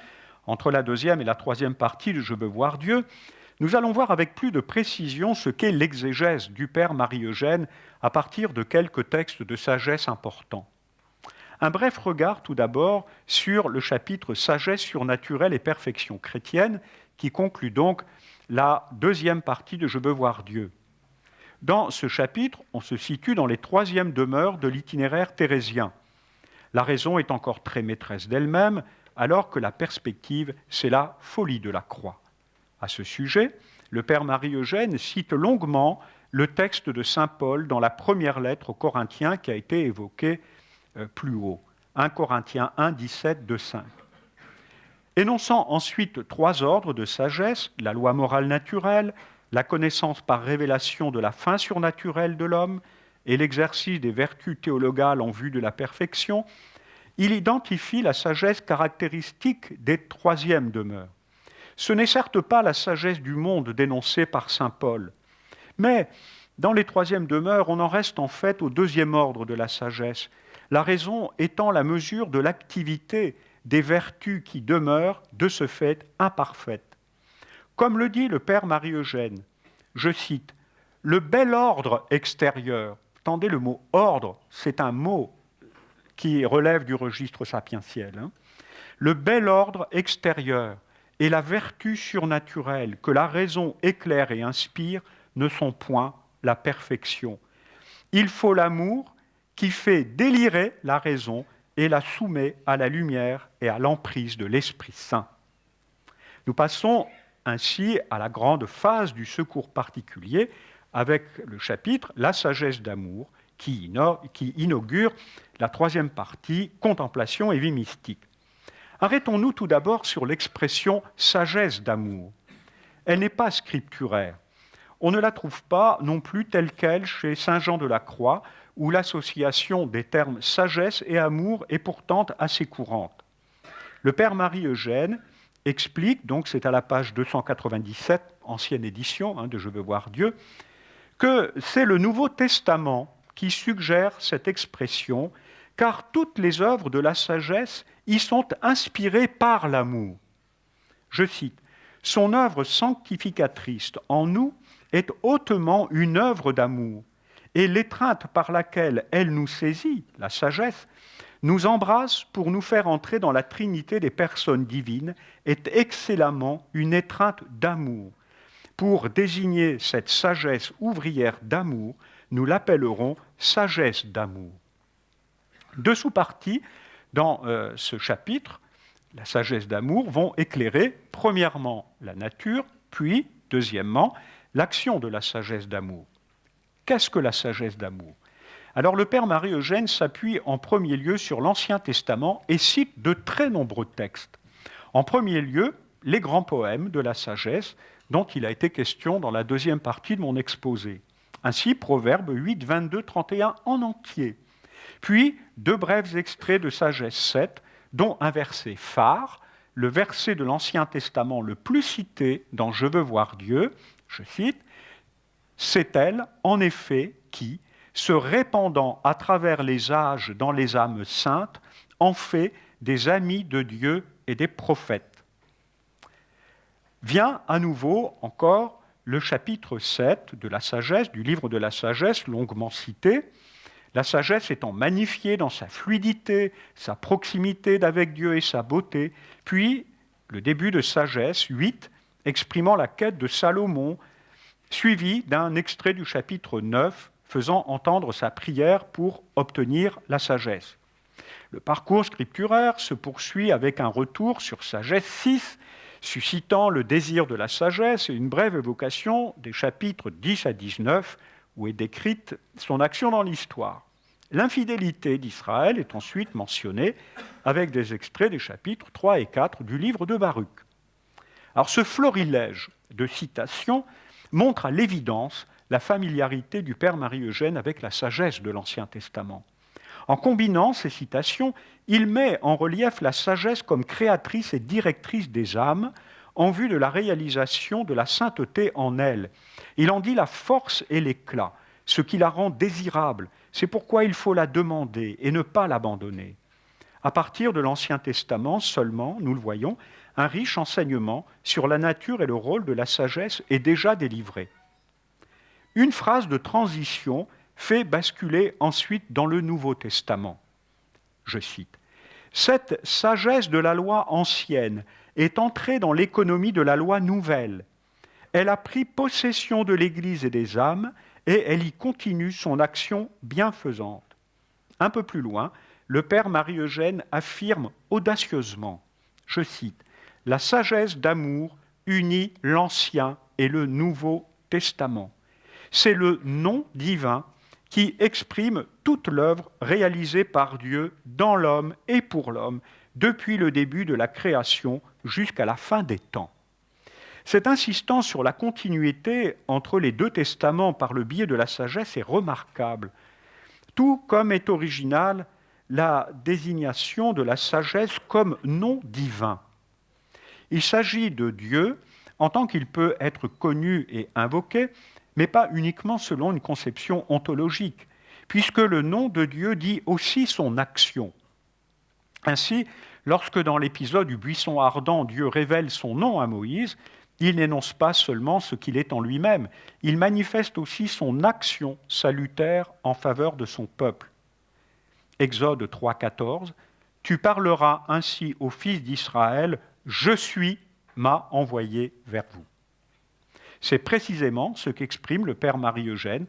entre la deuxième et la troisième partie de « Je veux voir Dieu », nous allons voir avec plus de précision ce qu'est l'exégèse du Père Marie-Eugène à partir de quelques textes de sagesse importants. Un bref regard tout d'abord sur le chapitre « Sagesse surnaturelle et perfection chrétienne » qui conclut donc la deuxième partie de « Je veux voir Dieu ». Dans ce chapitre, on se situe dans les troisièmes demeures de l'itinéraire thérésien. La raison est encore très maîtresse d'elle-même, alors que la perspective, c'est la folie de la croix. À ce sujet, le Père Marie-Eugène cite longuement le texte de saint Paul dans la première lettre aux Corinthiens qui a été évoqué plus haut, 1 Corinthiens 1, 17, 2, 5. Énonçant ensuite 3 ordres de sagesse, la loi morale naturelle, la connaissance par révélation de la fin surnaturelle de l'homme et l'exercice des vertus théologales en vue de la perfection, il identifie la sagesse caractéristique des 3e demeures. Ce n'est certes pas la sagesse du monde dénoncée par saint Paul, mais dans les 3e demeures, on en reste en fait au 2e ordre de la sagesse, la raison étant la mesure de l'activité des vertus qui demeurent de ce fait imparfaites. Comme le dit le père Marie-Eugène, je cite, « Le bel ordre extérieur », attendez le mot « ordre », c'est un mot qui relève du registre sapientiel, le bel ordre extérieur et la vertu surnaturelle que la raison éclaire et inspire ne sont point la perfection. Il faut l'amour qui fait délirer la raison et la soumet à la lumière et à l'emprise de l'Esprit Saint. Nous passons ainsi à la grande phase du secours particulier avec le chapitre « La sagesse d'amour » qui inaugure la 3e partie « Contemplation et vie mystique ». Arrêtons-nous tout d'abord sur l'expression « sagesse d'amour ». Elle n'est pas scripturaire. On ne la trouve pas non plus telle qu'elle chez saint Jean de la Croix, où l'association des termes sagesse et amour est pourtant assez courante. Le père Marie-Eugène explique, donc c'est à la page 297, ancienne édition de Je veux voir Dieu, que c'est le Nouveau Testament qui suggère cette expression, car toutes les œuvres de la sagesse y sont inspirées par l'amour. Je cite, « Son œuvre sanctificatrice en nous est hautement une œuvre d'amour, et l'étreinte par laquelle elle nous saisit, la sagesse, nous embrasse pour nous faire entrer dans la Trinité des personnes divines, est excellemment une étreinte d'amour. Pour désigner cette sagesse ouvrière d'amour, nous l'appellerons sagesse d'amour. » Deux sous-parties dans ce chapitre, la sagesse d'amour, vont éclairer premièrement la nature, puis, deuxièmement, l'action de la sagesse d'amour. Qu'est-ce que la sagesse d'amour ? Alors le père Marie-Eugène s'appuie en premier lieu sur l'Ancien Testament et cite de très nombreux textes. En premier lieu, les grands poèmes de la sagesse dont il a été question dans la 2e partie de mon exposé. Ainsi, Proverbes 8, 22, 31 en entier. Puis, 2 brefs extraits de Sagesse 7, dont un verset phare, le verset de l'Ancien Testament le plus cité dans Je veux voir Dieu, je cite, « C'est elle, en effet, qui, se répandant à travers les âges dans les âmes saintes, en fait des amis de Dieu et des prophètes. » Vient à nouveau encore le chapitre 7 de la sagesse, du livre de la sagesse, longuement cité, la sagesse étant magnifiée dans sa fluidité, sa proximité d'avec Dieu et sa beauté, puis le début de Sagesse 8, exprimant la quête de Salomon, suivi d'un extrait du chapitre 9, faisant entendre sa prière pour obtenir la sagesse. Le parcours scripturaire se poursuit avec un retour sur Sagesse 6, suscitant le désir de la sagesse et une brève évocation des chapitres 10 à 19, où est décrite son action dans l'histoire. L'infidélité d'Israël est ensuite mentionnée avec des extraits des chapitres 3 et 4 du livre de Baruch. Alors ce florilège de citations montre à l'évidence la familiarité du père Marie-Eugène avec la sagesse de l'Ancien Testament. En combinant ces citations, il met en relief la sagesse comme créatrice et directrice des âmes en vue de la réalisation de la sainteté en elles. Il en dit la force et l'éclat, ce qui la rend désirable. C'est pourquoi il faut la demander et ne pas l'abandonner. À partir de l'Ancien Testament seulement, nous le voyons, un riche enseignement sur la nature et le rôle de la sagesse est déjà délivré. Une phrase de transition fait basculer ensuite dans le Nouveau Testament. Je cite, « Cette sagesse de la loi ancienne est entrée dans l'économie de la loi nouvelle. Elle a pris possession de l'Église et des âmes, et elle y continue son action bienfaisante. » Un peu plus loin, le père Marie-Eugène affirme audacieusement, je cite, « La sagesse d'amour unit l'Ancien et le Nouveau Testament. C'est le nom divin qui exprime toute l'œuvre réalisée par Dieu dans l'homme et pour l'homme depuis le début de la création jusqu'à la fin des temps. Cette insistance sur la continuité entre les deux testaments par le biais de la sagesse est remarquable, tout comme est originale la désignation de la sagesse comme nom divin. Il s'agit de Dieu en tant qu'il peut être connu et invoqué, mais pas uniquement selon une conception ontologique, puisque le nom de Dieu dit aussi son action. Ainsi, lorsque dans l'épisode du buisson ardent, Dieu révèle son nom à Moïse, il n'énonce pas seulement ce qu'il est en lui-même, il manifeste aussi son action salutaire en faveur de son peuple. Exode 3,14 « Tu parleras ainsi aux fils d'Israël, je suis, m'a envoyé vers vous. » C'est précisément ce qu'exprime le Père Marie-Eugène,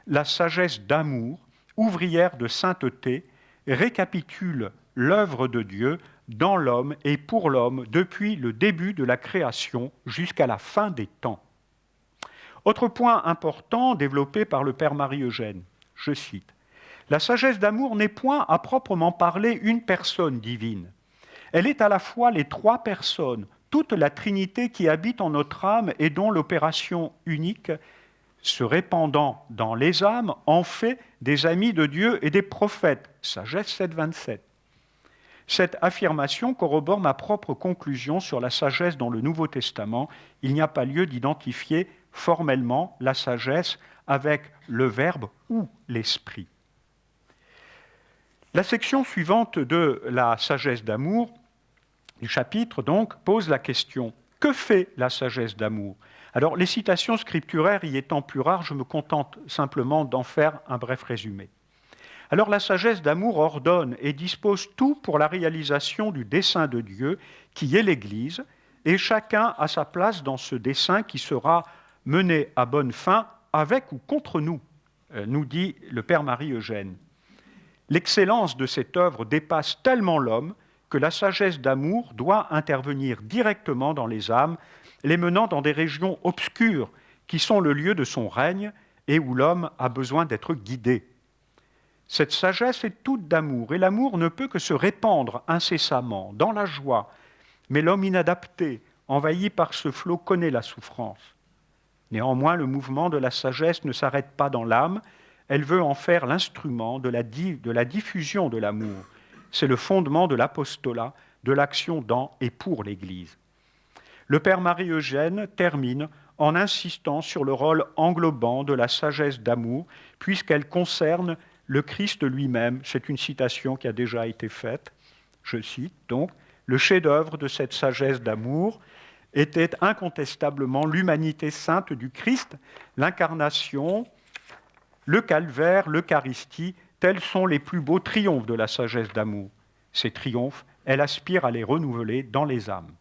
la sagesse d'amour, ouvrière de sainteté, récapitule l'œuvre de Dieu dans l'homme et pour l'homme depuis le début de la création jusqu'à la fin des temps. Autre point important développé par le Père Marie-Eugène, je cite, « La sagesse d'amour n'est point à proprement parler une personne divine. Elle est à la fois les trois personnes, toute la Trinité qui habite en notre âme et dont l'opération unique, se répandant dans les âmes, en fait des amis de Dieu et des prophètes. » Sagesse 7,27. Cette affirmation corrobore ma propre conclusion sur la sagesse dans le Nouveau Testament. Il n'y a pas lieu d'identifier formellement la sagesse avec le Verbe ou l'Esprit. La section suivante de la sagesse d'amour, du chapitre donc, pose la question « Que fait la sagesse d'amour ?» Alors, les citations scripturaires y étant plus rares, je me contente simplement d'en faire un bref résumé. Alors la sagesse d'amour ordonne et dispose tout pour la réalisation du dessein de Dieu, qui est l'Église, et chacun a sa place dans ce dessein qui sera mené à bonne fin avec ou contre nous, nous dit le Père Marie-Eugène. L'excellence de cette œuvre dépasse tellement l'homme que la sagesse d'amour doit intervenir directement dans les âmes, les menant dans des régions obscures qui sont le lieu de son règne et où l'homme a besoin d'être guidé. Cette sagesse est toute d'amour, et l'amour ne peut que se répandre incessamment, dans la joie. Mais l'homme inadapté, envahi par ce flot, connaît la souffrance. Néanmoins, le mouvement de la sagesse ne s'arrête pas dans l'âme, elle veut en faire l'instrument de la diffusion de l'amour. C'est le fondement de l'apostolat, de l'action dans et pour l'Église. Le Père Marie-Eugène termine en insistant sur le rôle englobant de la sagesse d'amour, puisqu'elle concerne le Christ lui-même. C'est une citation qui a déjà été faite. Je cite donc, « Le chef-d'œuvre de cette sagesse d'amour était incontestablement l'humanité sainte du Christ, l'incarnation, le calvaire, l'Eucharistie, tels sont les plus beaux triomphes de la sagesse d'amour. Ces triomphes, elle aspire à les renouveler dans les âmes. »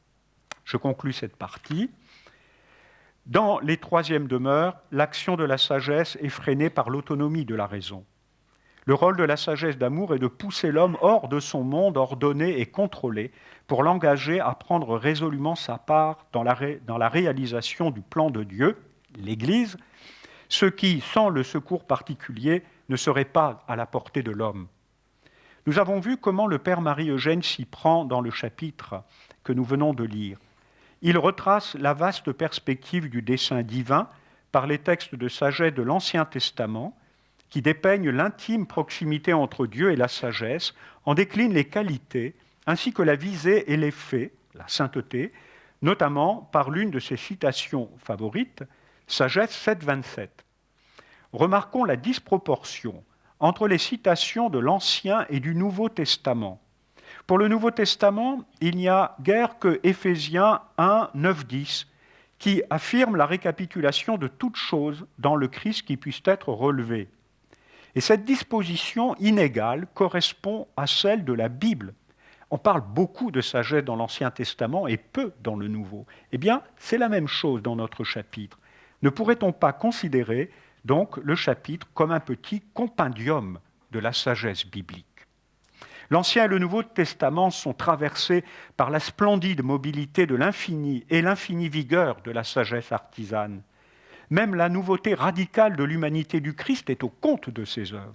Je conclus cette partie. Dans les troisièmes demeures, l'action de la sagesse est freinée par l'autonomie de la raison. Le rôle de la sagesse d'amour est de pousser l'homme hors de son monde ordonné et contrôlé pour l'engager à prendre résolument sa part dans la réalisation du plan de Dieu, l'Église, ce qui, sans le secours particulier, ne serait pas à la portée de l'homme. Nous avons vu comment le Père Marie-Eugène s'y prend dans le chapitre que nous venons de lire. Il retrace la vaste perspective du dessein divin par les textes de sagesse de l'Ancien Testament, qui dépeignent l'intime proximité entre Dieu et la sagesse, en décline les qualités, ainsi que la visée et l'effet, la sainteté, notamment par l'une de ses citations favorites, Sagesse 7,27. Remarquons la disproportion entre les citations de l'Ancien et du Nouveau Testament. Pour le Nouveau Testament, il n'y a guère que Éphésiens 1, 9, 10, qui affirme la récapitulation de toutes choses dans le Christ qui puissent être relevées. Et cette disposition inégale correspond à celle de la Bible. On parle beaucoup de sagesse dans l'Ancien Testament et peu dans le Nouveau. Eh bien, c'est la même chose dans notre chapitre. Ne pourrait-on pas considérer donc le chapitre comme un petit compendium de la sagesse biblique? L'Ancien et le Nouveau Testament sont traversés par la splendide mobilité de l'infini et l'infinie vigueur de la sagesse artisane. Même la nouveauté radicale de l'humanité du Christ est au compte de ces œuvres.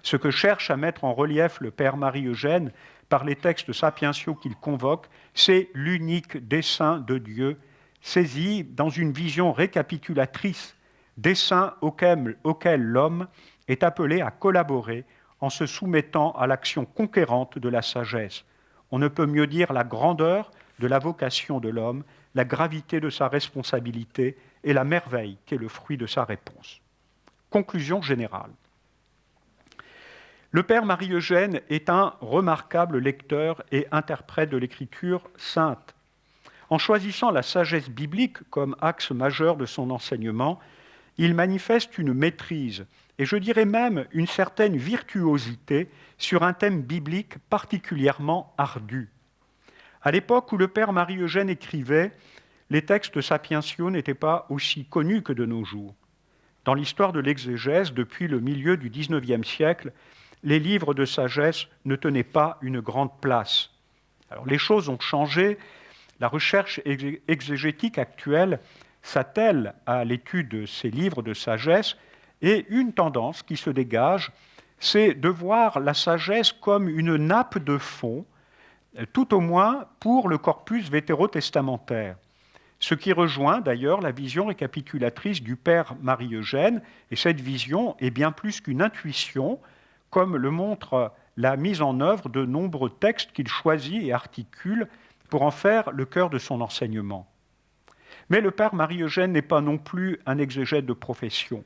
Ce que cherche à mettre en relief le père Marie-Eugène par les textes sapientiaux qu'il convoque, c'est l'unique dessein de Dieu, saisi dans une vision récapitulatrice, dessein auquel l'homme est appelé à collaborer en se soumettant à l'action conquérante de la sagesse. On ne peut mieux dire la grandeur de la vocation de l'homme, la gravité de sa responsabilité et la merveille qui est le fruit de sa réponse. Conclusion générale. Le père Marie-Eugène est un remarquable lecteur et interprète de l'écriture sainte. En choisissant la sagesse biblique comme axe majeur de son enseignement, il manifeste une maîtrise, et je dirais même une certaine virtuosité sur un thème biblique particulièrement ardu. À l'époque où le père Marie-Eugène écrivait, les textes sapientiaux n'étaient pas aussi connus que de nos jours. Dans l'histoire de l'exégèse, depuis le milieu du XIXe siècle, les livres de sagesse ne tenaient pas une grande place. Alors, les choses ont changé. La recherche exégétique actuelle s'attelle à l'étude de ces livres de sagesse, et une tendance qui se dégage, c'est de voir la sagesse comme une nappe de fond, tout au moins pour le corpus vétérotestamentaire. Ce qui rejoint d'ailleurs la vision récapitulatrice du père Marie-Eugène, et cette vision est bien plus qu'une intuition, comme le montre la mise en œuvre de nombreux textes qu'il choisit et articule pour en faire le cœur de son enseignement. Mais le père Marie-Eugène n'est pas non plus un exégète de profession.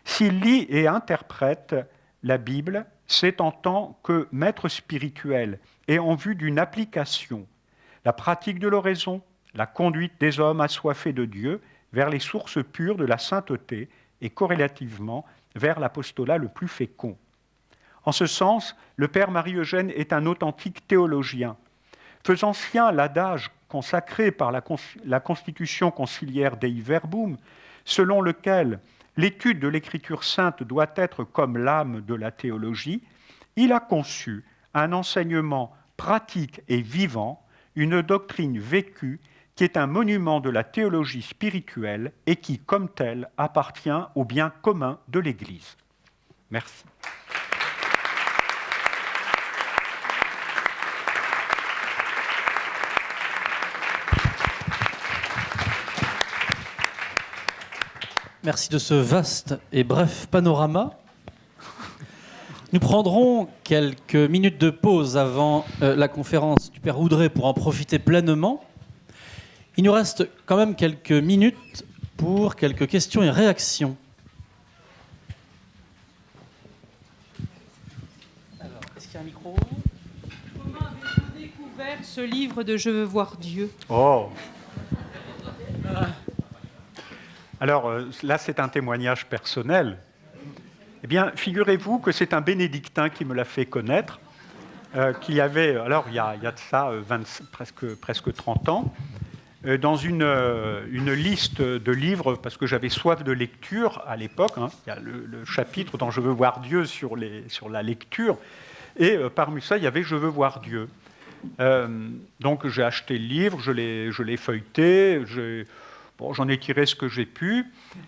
S'il lit et interprète la Bible, c'est en tant que maître spirituel et en vue d'une application, la pratique de l'oraison, la conduite des hommes assoiffés de Dieu vers les sources pures de la sainteté et corrélativement vers l'apostolat le plus fécond. En ce sens, le père Marie-Eugène est un authentique théologien. Faisant sien l'adage consacré par la Constitution conciliaire Dei Verbum, selon lequel l'étude de l'Écriture sainte doit être comme l'âme de la théologie, il a conçu un enseignement pratique et vivant, une doctrine vécue qui est un monument de la théologie spirituelle et qui, comme tel, appartient au bien commun de l'Église. Merci. Merci de ce vaste et bref panorama. Nous prendrons quelques minutes de pause avant la conférence du Père Oudret pour en profiter pleinement. Il nous reste quand même quelques minutes pour quelques questions et réactions. Alors, est-ce qu'il y a un micro ? Comment avez-vous découvert ce livre de Je veux voir Dieu ? Oh. Alors là, c'est un témoignage personnel. Eh bien, figurez-vous que c'est un bénédictin qui me l'a fait connaître, qui avait, alors il y a de ça presque 30 ans, dans une liste de livres, parce que j'avais soif de lecture à l'époque, hein, il y a le chapitre dans Je veux voir Dieu sur la lecture, et parmi ça, il y avait Je veux voir Dieu. Donc j'ai acheté le livre, je l'ai feuilleté, j'en ai tiré ce que j'ai pu,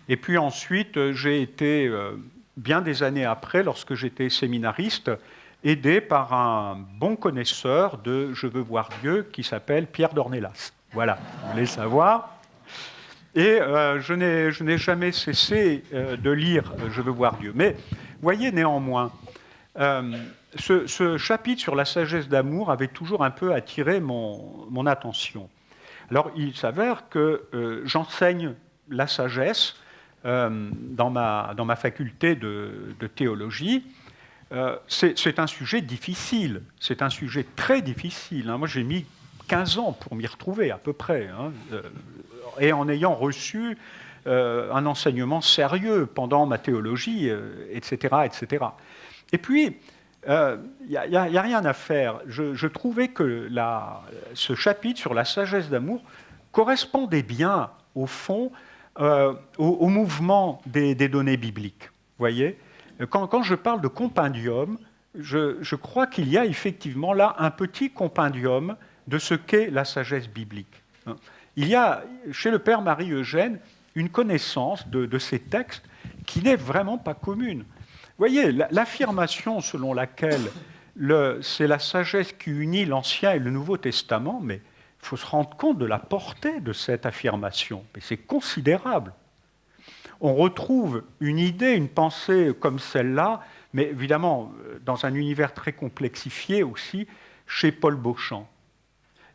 et puis ensuite j'ai été, bien des années après, lorsque j'étais séminariste, aidé par un bon connaisseur de Je veux voir Dieu qui s'appelle Pierre d'Ornelas. Voilà, vous voulez savoir. Et je n'ai jamais cessé de lire Je veux voir Dieu. Mais voyez néanmoins, ce chapitre sur la sagesse d'amour avait toujours un peu attiré mon attention. Alors, il s'avère que j'enseigne la sagesse dans ma faculté de théologie. C'est un sujet difficile, c'est un sujet très difficile. Moi, j'ai mis 15 ans pour m'y retrouver, à peu près, et en ayant reçu un enseignement sérieux pendant ma théologie, etc., etc. Et puis, il n'y a rien à faire. Je trouvais que ce chapitre sur la sagesse d'amour correspondait bien, au fond, au mouvement des données bibliques. Voyez, quand je parle de compendium, je crois qu'il y a effectivement là un petit compendium de ce qu'est la sagesse biblique. Il y a, chez le père Marie-Eugène, une connaissance de ces textes qui n'est vraiment pas commune. voyez, l'affirmation selon laquelle c'est la sagesse qui unit l'Ancien et le Nouveau Testament, mais il faut se rendre compte de la portée de cette affirmation. Mais c'est considérable. On retrouve une idée, une pensée comme celle-là, mais évidemment dans un univers très complexifié aussi, chez Paul Beauchamp.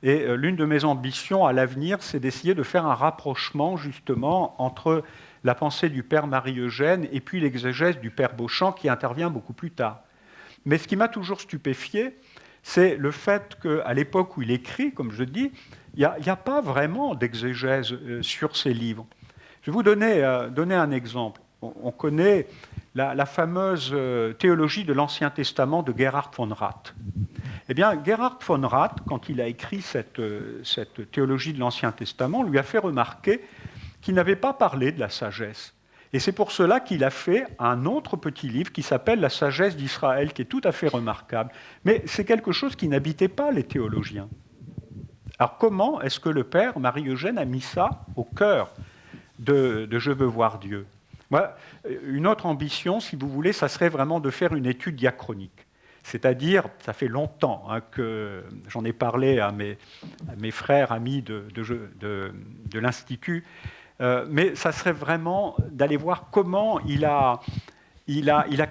Et l'une de mes ambitions à l'avenir, c'est d'essayer de faire un rapprochement justement entre la pensée du père Marie-Eugène et puis l'exégèse du père Beauchamp qui intervient beaucoup plus tard. Mais ce qui m'a toujours stupéfié, c'est le fait qu'à l'époque où il écrit, comme je dis, il n'y a pas vraiment d'exégèse sur ces livres. Je vais vous donner un exemple. On connaît la fameuse théologie de l'Ancien Testament de Gerhard von Rath. Eh bien, Gerhard von Rath, quand il a écrit cette théologie de l'Ancien Testament, lui a fait remarquer qu'il n'avait pas parlé de la sagesse. Et c'est pour cela qu'il a fait un autre petit livre qui s'appelle La sagesse d'Israël, qui est tout à fait remarquable. Mais c'est quelque chose qui n'habitait pas les théologiens. Alors comment est-ce que le père Marie-Eugène a mis ça au cœur de Je veux voir Dieu? Moi, une autre ambition, si vous voulez, ça serait vraiment de faire une étude diachronique. C'est-à-dire, ça fait longtemps que j'en ai parlé à mes frères, amis de l'Institut, mais ça serait vraiment d'aller voir comment il a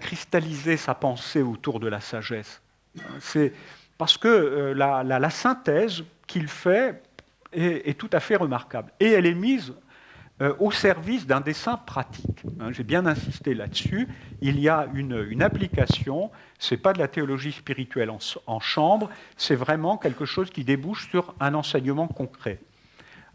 cristallisé sa pensée autour de la sagesse. C'est parce que la synthèse qu'il fait est tout à fait remarquable. Et elle est mise au service d'un dessin pratique. J'ai bien insisté là-dessus. Il y a une application, ce n'est pas de la théologie spirituelle en chambre, c'est vraiment quelque chose qui débouche sur un enseignement concret.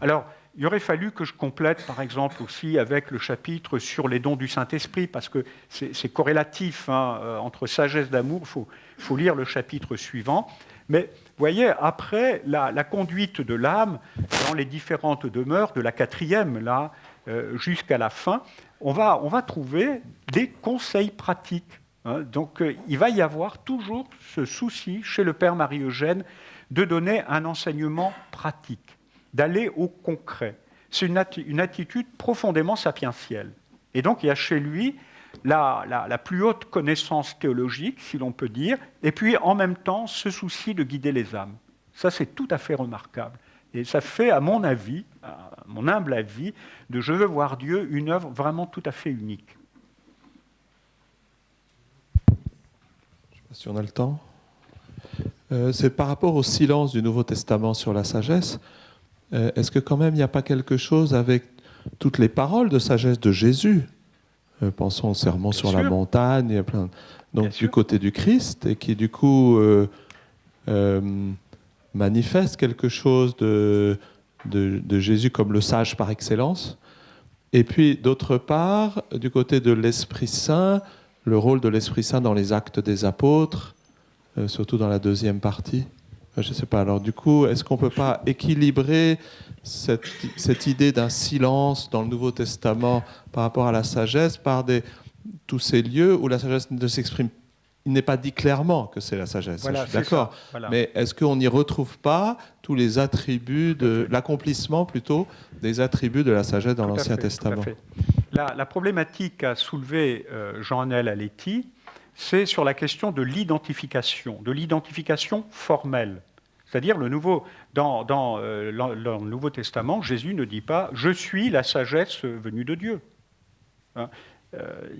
Alors, il aurait fallu que je complète, par exemple, aussi avec le chapitre sur les dons du Saint-Esprit, parce que c'est corrélatif entre sagesse d'amour, il faut lire le chapitre suivant. Mais vous voyez, après la conduite de l'âme dans les différentes demeures, de la 4e là, jusqu'à la fin, on va trouver des conseils pratiques. Donc il va y avoir toujours ce souci chez le père Marie-Eugène de donner un enseignement pratique, d'aller au concret. C'est une attitude profondément sapientielle. Et donc il y a chez lui la plus haute connaissance théologique, si l'on peut dire, et puis en même temps ce souci de guider les âmes. Ça, c'est tout à fait remarquable. Et ça fait, à mon avis, à mon humble avis, de Je veux voir Dieu, une œuvre vraiment tout à fait unique. Je ne sais pas si on a le temps. C'est par rapport au silence du Nouveau Testament sur la sagesse. Est-ce que quand même il n'y a pas quelque chose avec toutes les paroles de sagesse de Jésus? Pensons au sermon sur la montagne, il y a plein. Donc du côté du Christ, et qui du coup manifeste quelque chose de Jésus comme le sage par excellence. Et puis d'autre part, du côté de l'Esprit Saint, le rôle de l'Esprit Saint dans les actes des apôtres, surtout dans la 2e partie. Je ne sais pas. Alors du coup, est-ce qu'on ne peut pas équilibrer cette idée d'un silence dans le Nouveau Testament par rapport à la sagesse par tous ces lieux où la sagesse ne s'exprime? Il n'est pas dit clairement que c'est la sagesse, voilà, je suis d'accord. Voilà. Mais est-ce qu'on n'y retrouve pas tous les attributs l'accomplissement plutôt des attributs de la sagesse dans l'Ancien Testament? Tout à fait. La problématique qu'a soulevée Jean-Anel Aletti, c'est sur la question de l'identification formelle. C'est-à-dire dans le Nouveau Testament, Jésus ne dit pas « je suis la sagesse venue de Dieu ».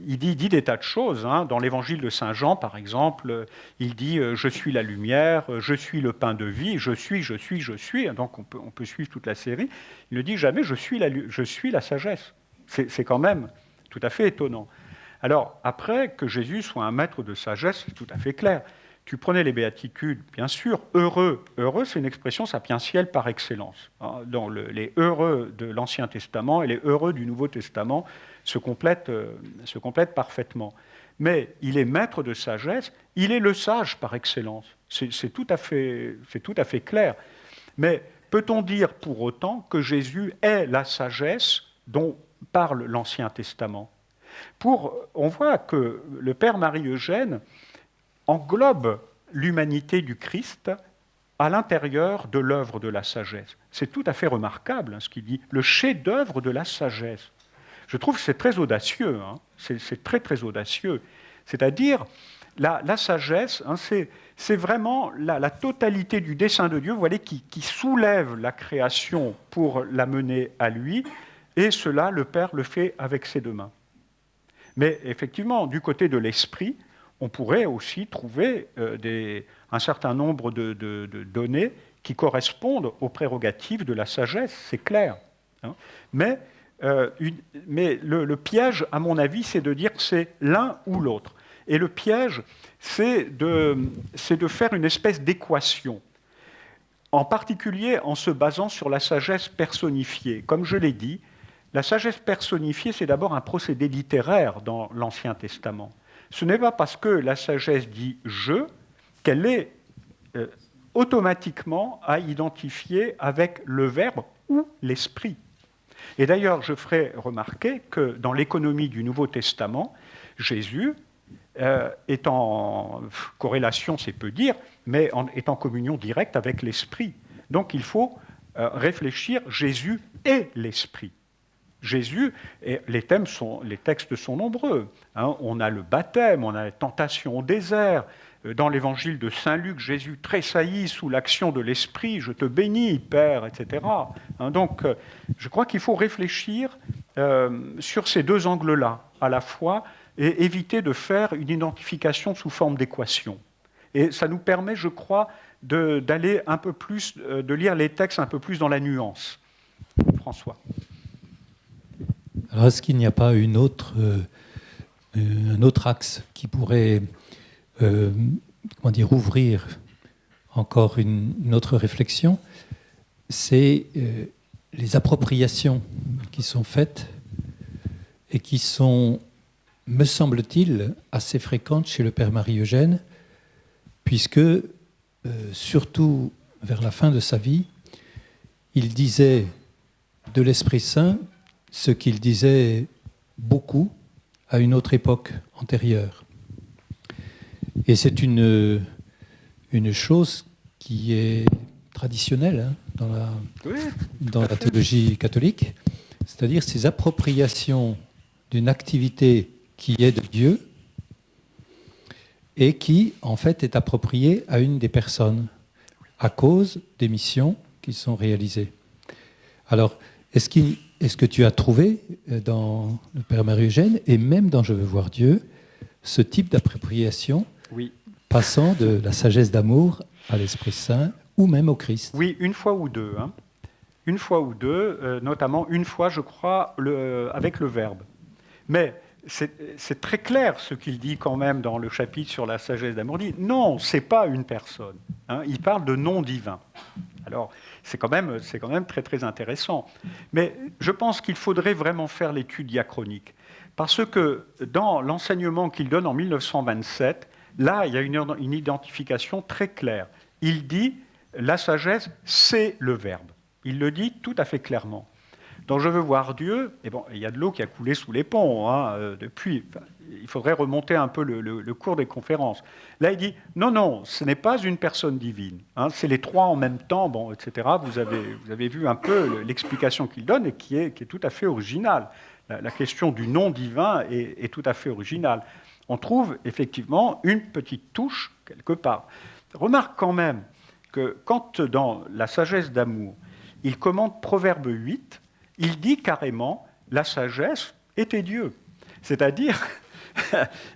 Il dit des tas de choses. Dans l'évangile de Saint Jean, par exemple, il dit « je suis la lumière, je suis le pain de vie, je suis ». Donc on peut suivre toute la série. Il ne dit jamais « je suis la sagesse ». C'est quand même tout à fait étonnant. Alors, après, que Jésus soit un maître de sagesse, c'est tout à fait clair. Tu prenais les béatitudes, bien sûr, heureux. Heureux, c'est une expression sapientielle par excellence. Dans les heureux de l'Ancien Testament et les heureux du Nouveau Testament se complètent parfaitement. Mais il est maître de sagesse, il est le sage par excellence. C'est tout à fait clair. Mais peut-on dire pour autant que Jésus est la sagesse dont parle l'Ancien Testament? On voit que le père Marie-Eugène englobe l'humanité du Christ à l'intérieur de l'œuvre de la sagesse. C'est tout à fait remarquable ce qu'il dit, le chef-d'œuvre de la sagesse. Je trouve que c'est très audacieux, c'est très très audacieux. C'est-à-dire, la sagesse, hein, c'est vraiment la totalité du dessein de Dieu, vous voyez, qui soulève la création pour la mener à lui, et cela, le Père le fait avec ses deux mains. Mais effectivement, du côté de l'esprit, on pourrait aussi trouver un certain nombre de données qui correspondent aux prérogatives de la sagesse, c'est clair. Hein. Mais le piège, à mon avis, c'est de dire que c'est l'un ou l'autre. Et le piège, c'est de faire une espèce d'équation, en particulier en se basant sur la sagesse personnifiée. Comme je l'ai dit, la sagesse personnifiée, c'est d'abord un procédé littéraire dans l'Ancien Testament. Ce n'est pas parce que la sagesse dit « je » qu'elle est automatiquement à identifier avec le verbe ou l'esprit. Et d'ailleurs, je ferai remarquer que dans l'économie du Nouveau Testament, Jésus est en corrélation, c'est peu dire, mais est en communion directe avec l'esprit. Donc il faut réfléchir Jésus et l'esprit. Jésus, et les textes sont nombreux. Hein. On a le baptême, on a la tentation au désert. Dans l'évangile de Saint Luc, Jésus tressaillit sous l'action de l'Esprit, « Je te bénis, Père », etc. Hein, donc, je crois qu'il faut réfléchir sur ces deux angles-là, à la fois, et éviter de faire une identification sous forme d'équation. Et ça nous permet, je crois, d'aller un peu plus, de lire les textes un peu plus dans la nuance. François. Alors, est-ce qu'il n'y a pas un autre axe qui pourrait ouvrir encore une autre réflexion? C'est les appropriations qui sont faites et qui sont, me semble-t-il, assez fréquentes chez le Père Marie-Eugène, puisque, surtout vers la fin de sa vie, il disait de l'Esprit Saint ce qu'il disait beaucoup à une autre époque antérieure. Et c'est une chose qui est traditionnelle dans la théologie catholique, c'est-à-dire ces appropriations d'une activité qui est de Dieu et qui, en fait, est appropriée à une des personnes à cause des missions qui sont réalisées. Alors, est-ce que tu as trouvé dans le Père Marie-Eugène et même dans Je veux voir Dieu ce type d'appropriation passant de la sagesse d'amour à l'Esprit Saint ou même au Christ? Oui, une fois ou deux. Hein. Une fois ou deux, notamment une fois, je crois, avec le Verbe. Mais c'est très clair ce qu'il dit quand même dans le chapitre sur la sagesse d'amour. Il dit non, ce n'est pas une personne. Hein. Il parle de nom divin. Alors, c'est quand même très, très intéressant. Mais je pense qu'il faudrait vraiment faire l'étude diachronique. Parce que dans l'enseignement qu'il donne en 1927, là, il y a une identification très claire. Il dit la sagesse, c'est le Verbe. Il le dit tout à fait clairement. Dans Je veux voir Dieu, et bon, il y a de l'eau qui a coulé sous les ponts depuis. Il faudrait remonter un peu le cours des conférences. Là, il dit non, ce n'est pas une personne divine. Hein, c'est les trois en même temps, bon, etc. Vous avez vu un peu l'explication qu'il donne et qui est tout à fait originale. La question du nom divin est tout à fait originale. On trouve effectivement une petite touche quelque part. Remarque quand même que quand dans la sagesse d'amour, il commente Proverbe 8, il dit carrément la sagesse était Dieu. C'est-à-dire,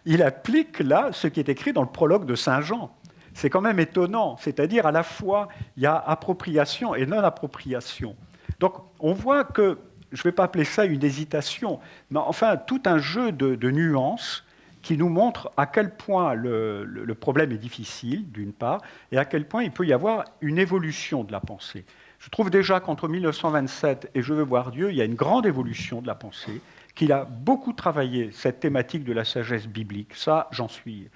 il applique là ce qui est écrit dans le prologue de Saint Jean. C'est quand même étonnant. C'est-à-dire, à la fois, il y a appropriation et non-appropriation. Donc, on voit que, je ne vais pas appeler ça une hésitation, mais enfin, tout un jeu de nuances qui nous montre à quel point le problème est difficile, d'une part, et à quel point il peut y avoir une évolution de la pensée. Je trouve déjà qu'entre 1927 et Je veux voir Dieu, il y a une grande évolution de la pensée, qu'il a beaucoup travaillé cette thématique de la sagesse biblique. Ça, j'en suis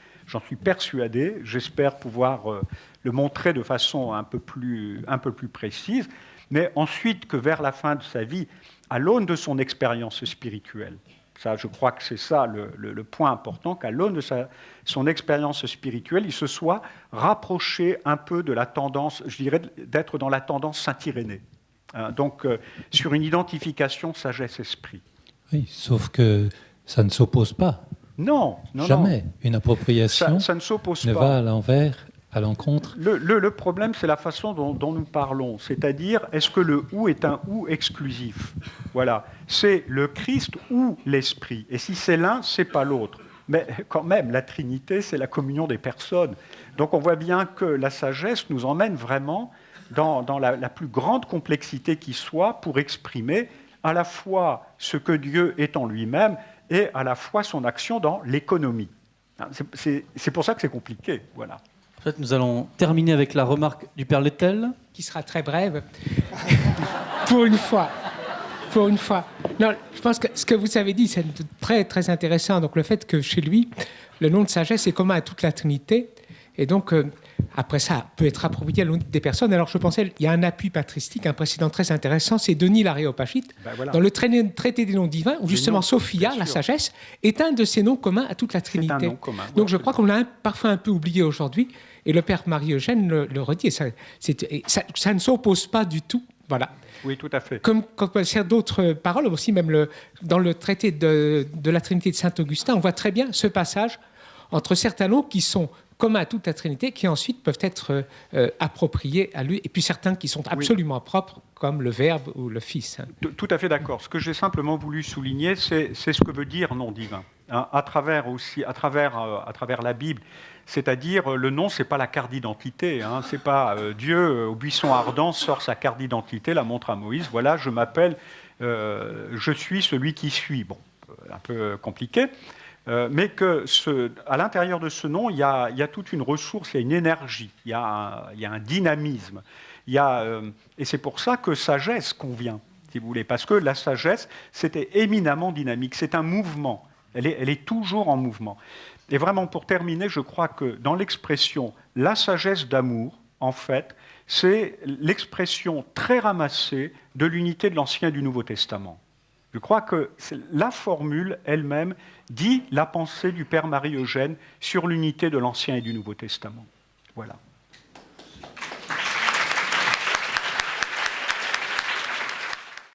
persuadé. J'espère pouvoir le montrer de façon un peu plus précise. Mais ensuite, que vers la fin de sa vie, à l'aune de son expérience spirituelle, ça, je crois que c'est ça le point important, qu'à l'aune de son expérience spirituelle, il se soit rapproché un peu de la tendance, je dirais, d'être dans la tendance Saint-Irénée. Donc, sur une identification sagesse-esprit. Oui, sauf que ça ne s'oppose pas. Non, non, Jamais. non. Une appropriation Ça ne s'oppose ne pas. va à l'envers, à l'encontre. Le problème, c'est la façon dont nous parlons. C'est-à-dire, est-ce que le « ou » est un « ou » exclusif? Voilà. C'est le Christ ou l'Esprit. Et si c'est l'un, c'est pas l'autre. Mais quand même, la Trinité, c'est la communion des personnes. Donc on voit bien que la sagesse nous emmène vraiment dans la plus grande complexité qui soit pour exprimer à la fois ce que Dieu est en lui-même et à la fois son action dans l'économie. C'est pour ça que c'est compliqué. Voilà. En fait, nous allons terminer avec la remarque du Père Lettel. Qui sera très brève. Pour une fois. Pour une fois. Non, je pense que ce que vous avez dit, c'est très, très intéressant. Donc, le fait que chez lui, le nom de sagesse est commun à toute la Trinité. Et donc, après ça, peut être approprié à l'unité des personnes. Alors, je pensais, il y a un appui patristique, un précédent très intéressant, c'est Denis l'Aréopagite, dans le traité des noms divins, où justement Sophia, la sagesse, est un de ces noms communs à toute la Trinité. C'est un nom commun. Donc, je crois qu'on l'a parfois un peu oublié aujourd'hui. Et le Père Marie-Eugène le redit. Et ça ne s'oppose pas du tout. Voilà. Oui, tout à fait. Comme quand on sert d'autres paroles, aussi même dans le traité de la Trinité de Saint-Augustin, on voit très bien ce passage entre certains noms qui sont communs à toute la Trinité, qui ensuite peuvent être appropriés à lui, et puis certains qui sont absolument propres, comme le Verbe ou le Fils. Tout à fait d'accord. Ce que j'ai simplement voulu souligner, c'est ce que veut dire nom divin, hein, à travers la Bible. C'est-à-dire, le nom, c'est pas la carte d'identité. Hein, c'est pas Dieu au buisson ardent sort sa carte d'identité, la montre à Moïse. Voilà, je m'appelle, je suis celui qui suis. Bon, un peu compliqué. Mais à l'intérieur de ce nom, il y a toute une ressource, il y a une énergie, il y a un dynamisme. Et c'est pour ça que sagesse convient, si vous voulez, parce que la sagesse, c'était éminemment dynamique, c'est un mouvement, elle est toujours en mouvement. Et vraiment, pour terminer, je crois que dans l'expression « la sagesse d'amour », en fait, c'est l'expression très ramassée de l'unité de l'Ancien et du Nouveau Testament. Je crois que la formule elle-même dit la pensée du Père Marie-Eugène sur l'unité de l'Ancien et du Nouveau Testament. Voilà.